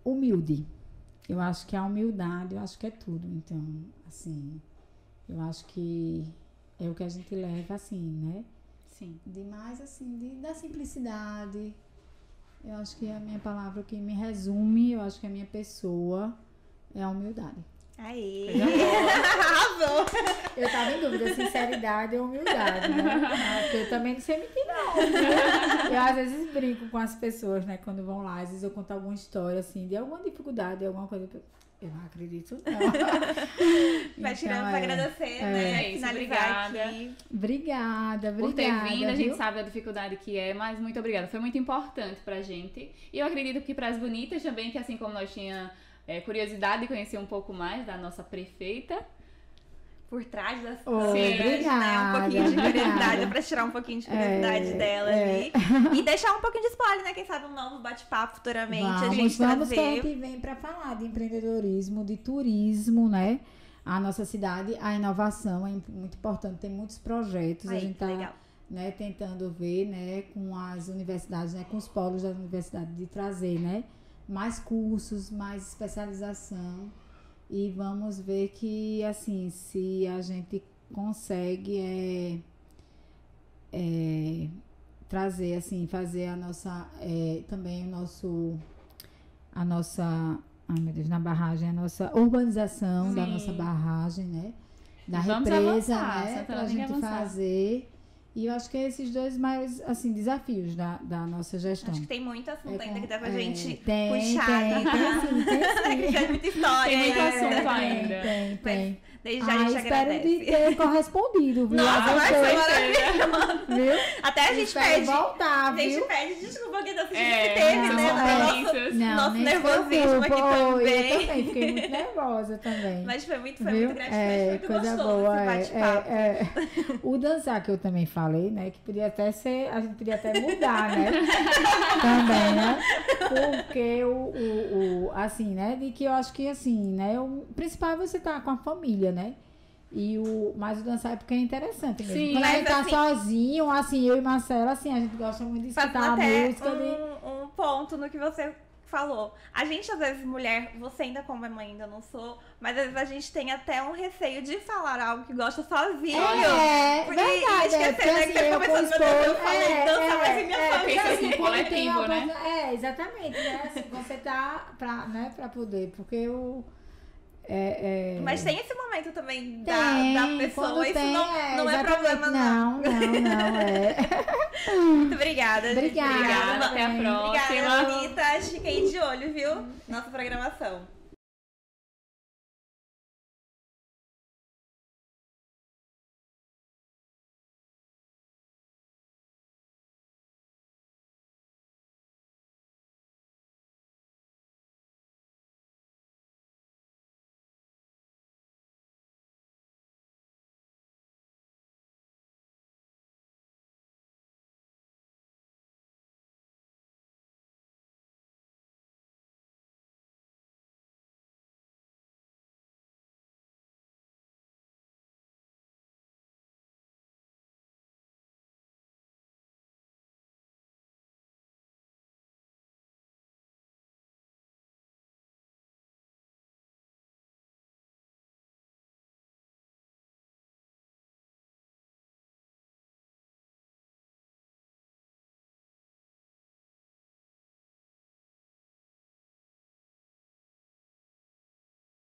Humilde. Eu acho que a humildade, eu acho que é tudo. Então, assim, eu acho que é o que a gente leva, assim, né? Sim. Demais, assim, da simplicidade. Eu acho que a minha palavra que me resume, eu acho que a minha pessoa é a humildade. Aê! Coisa boa. Arrasou! Eu tava em dúvida, sinceridade ou humildade, né? Porque eu também não sei mentir, não. Eu às vezes brinco com as pessoas, né? Quando vão lá, às vezes eu conto alguma história, assim, de alguma dificuldade, de alguma coisa. Eu não acredito, não. Vai tirando pra agradecer, É né? isso, Finalizar obrigada. aqui. Obrigada. Por ter vindo, a gente viu? sabe a dificuldade que é, mas muito obrigada. Foi muito importante pra gente. E eu acredito que para as bonitas também, que assim como nós tinha curiosidade de conhecer um pouco mais da nossa prefeita. Por trás das Oi, câmeras, né? Um obrigada, pouquinho de curiosidade, obrigada. pra tirar um pouquinho de curiosidade dela ali. E deixar um pouquinho de spoiler, né? Quem sabe um novo bate-papo futuramente, a gente Vamos que a trazer. gente vem para falar de empreendedorismo, de turismo, né? A nossa cidade, a inovação é muito importante, tem muitos projetos, a Aí, gente que está, legal. né, tentando ver, né, com as universidades, né, com os polos da universidade de trazer, né, mais cursos, mais especialização e vamos ver que, assim, se a gente consegue trazer, assim, fazer a nossa, também a nossa, ai meu Deus, na barragem, a nossa urbanização da Sim. nossa barragem, né? Da Vamos represa, avançar, né? Santana Pra tem que gente avançar. fazer. E eu acho que é esses dois maiores, assim, desafios da nossa gestão. Acho que tem muito assunto ainda que dá pra É, gente tem, puxar. tem, né? tem sim. Que é muita história. Tem muito né? assunto ainda. Tem. Desde já a gente espero agradece. de ter correspondido, viu? Nossa, A vai vocês, ser maravilhoso. viu? Até a gente Espero pede. voltar, A gente viu? pede desculpa que a gente É, teve, não, né? compromissos. Nosso nem se nervosismo aqui preocupe. Oi, também. Eu também fiquei muito nervosa também. Mas foi muito Viu? gratificante, foi muito coisa gostoso boa. esse bate-papo. O dançar que eu também falei, né? Que podia até ser, a gente podia até mudar, né? Também, né? Porque assim, né? De que eu acho que assim, né? O principal é você estar com a família, né? Mas o dançar é porque é interessante mesmo. Sim, Quando a mas gente tá assim- sozinho, assim, eu e Marcela, assim, a gente gosta muito de escutar Fazendo a até música. um ponto no que você falou. A gente, às vezes, mulher, você ainda como é mãe, ainda não sou, mas às vezes a gente tem até um receio de falar algo que gosta sozinho. Verdade. esquecer, Porque, né, que você eu começou, com meu Deus, eu esposo, falei dança, mas em minha família. Pensa assim, quando coletivo, tem uma né? coisa- exatamente, né? Assim, você tá pra poder, porque eu... Mas tem esse momento também Tem, da pessoa, quando isso tem, não é exatamente. problema, não. Não. Muito obrigada, gente. Obrigada. Obrigada, até a próxima. Obrigada, bonitas. Fiquem de olho, viu? Nossa programação.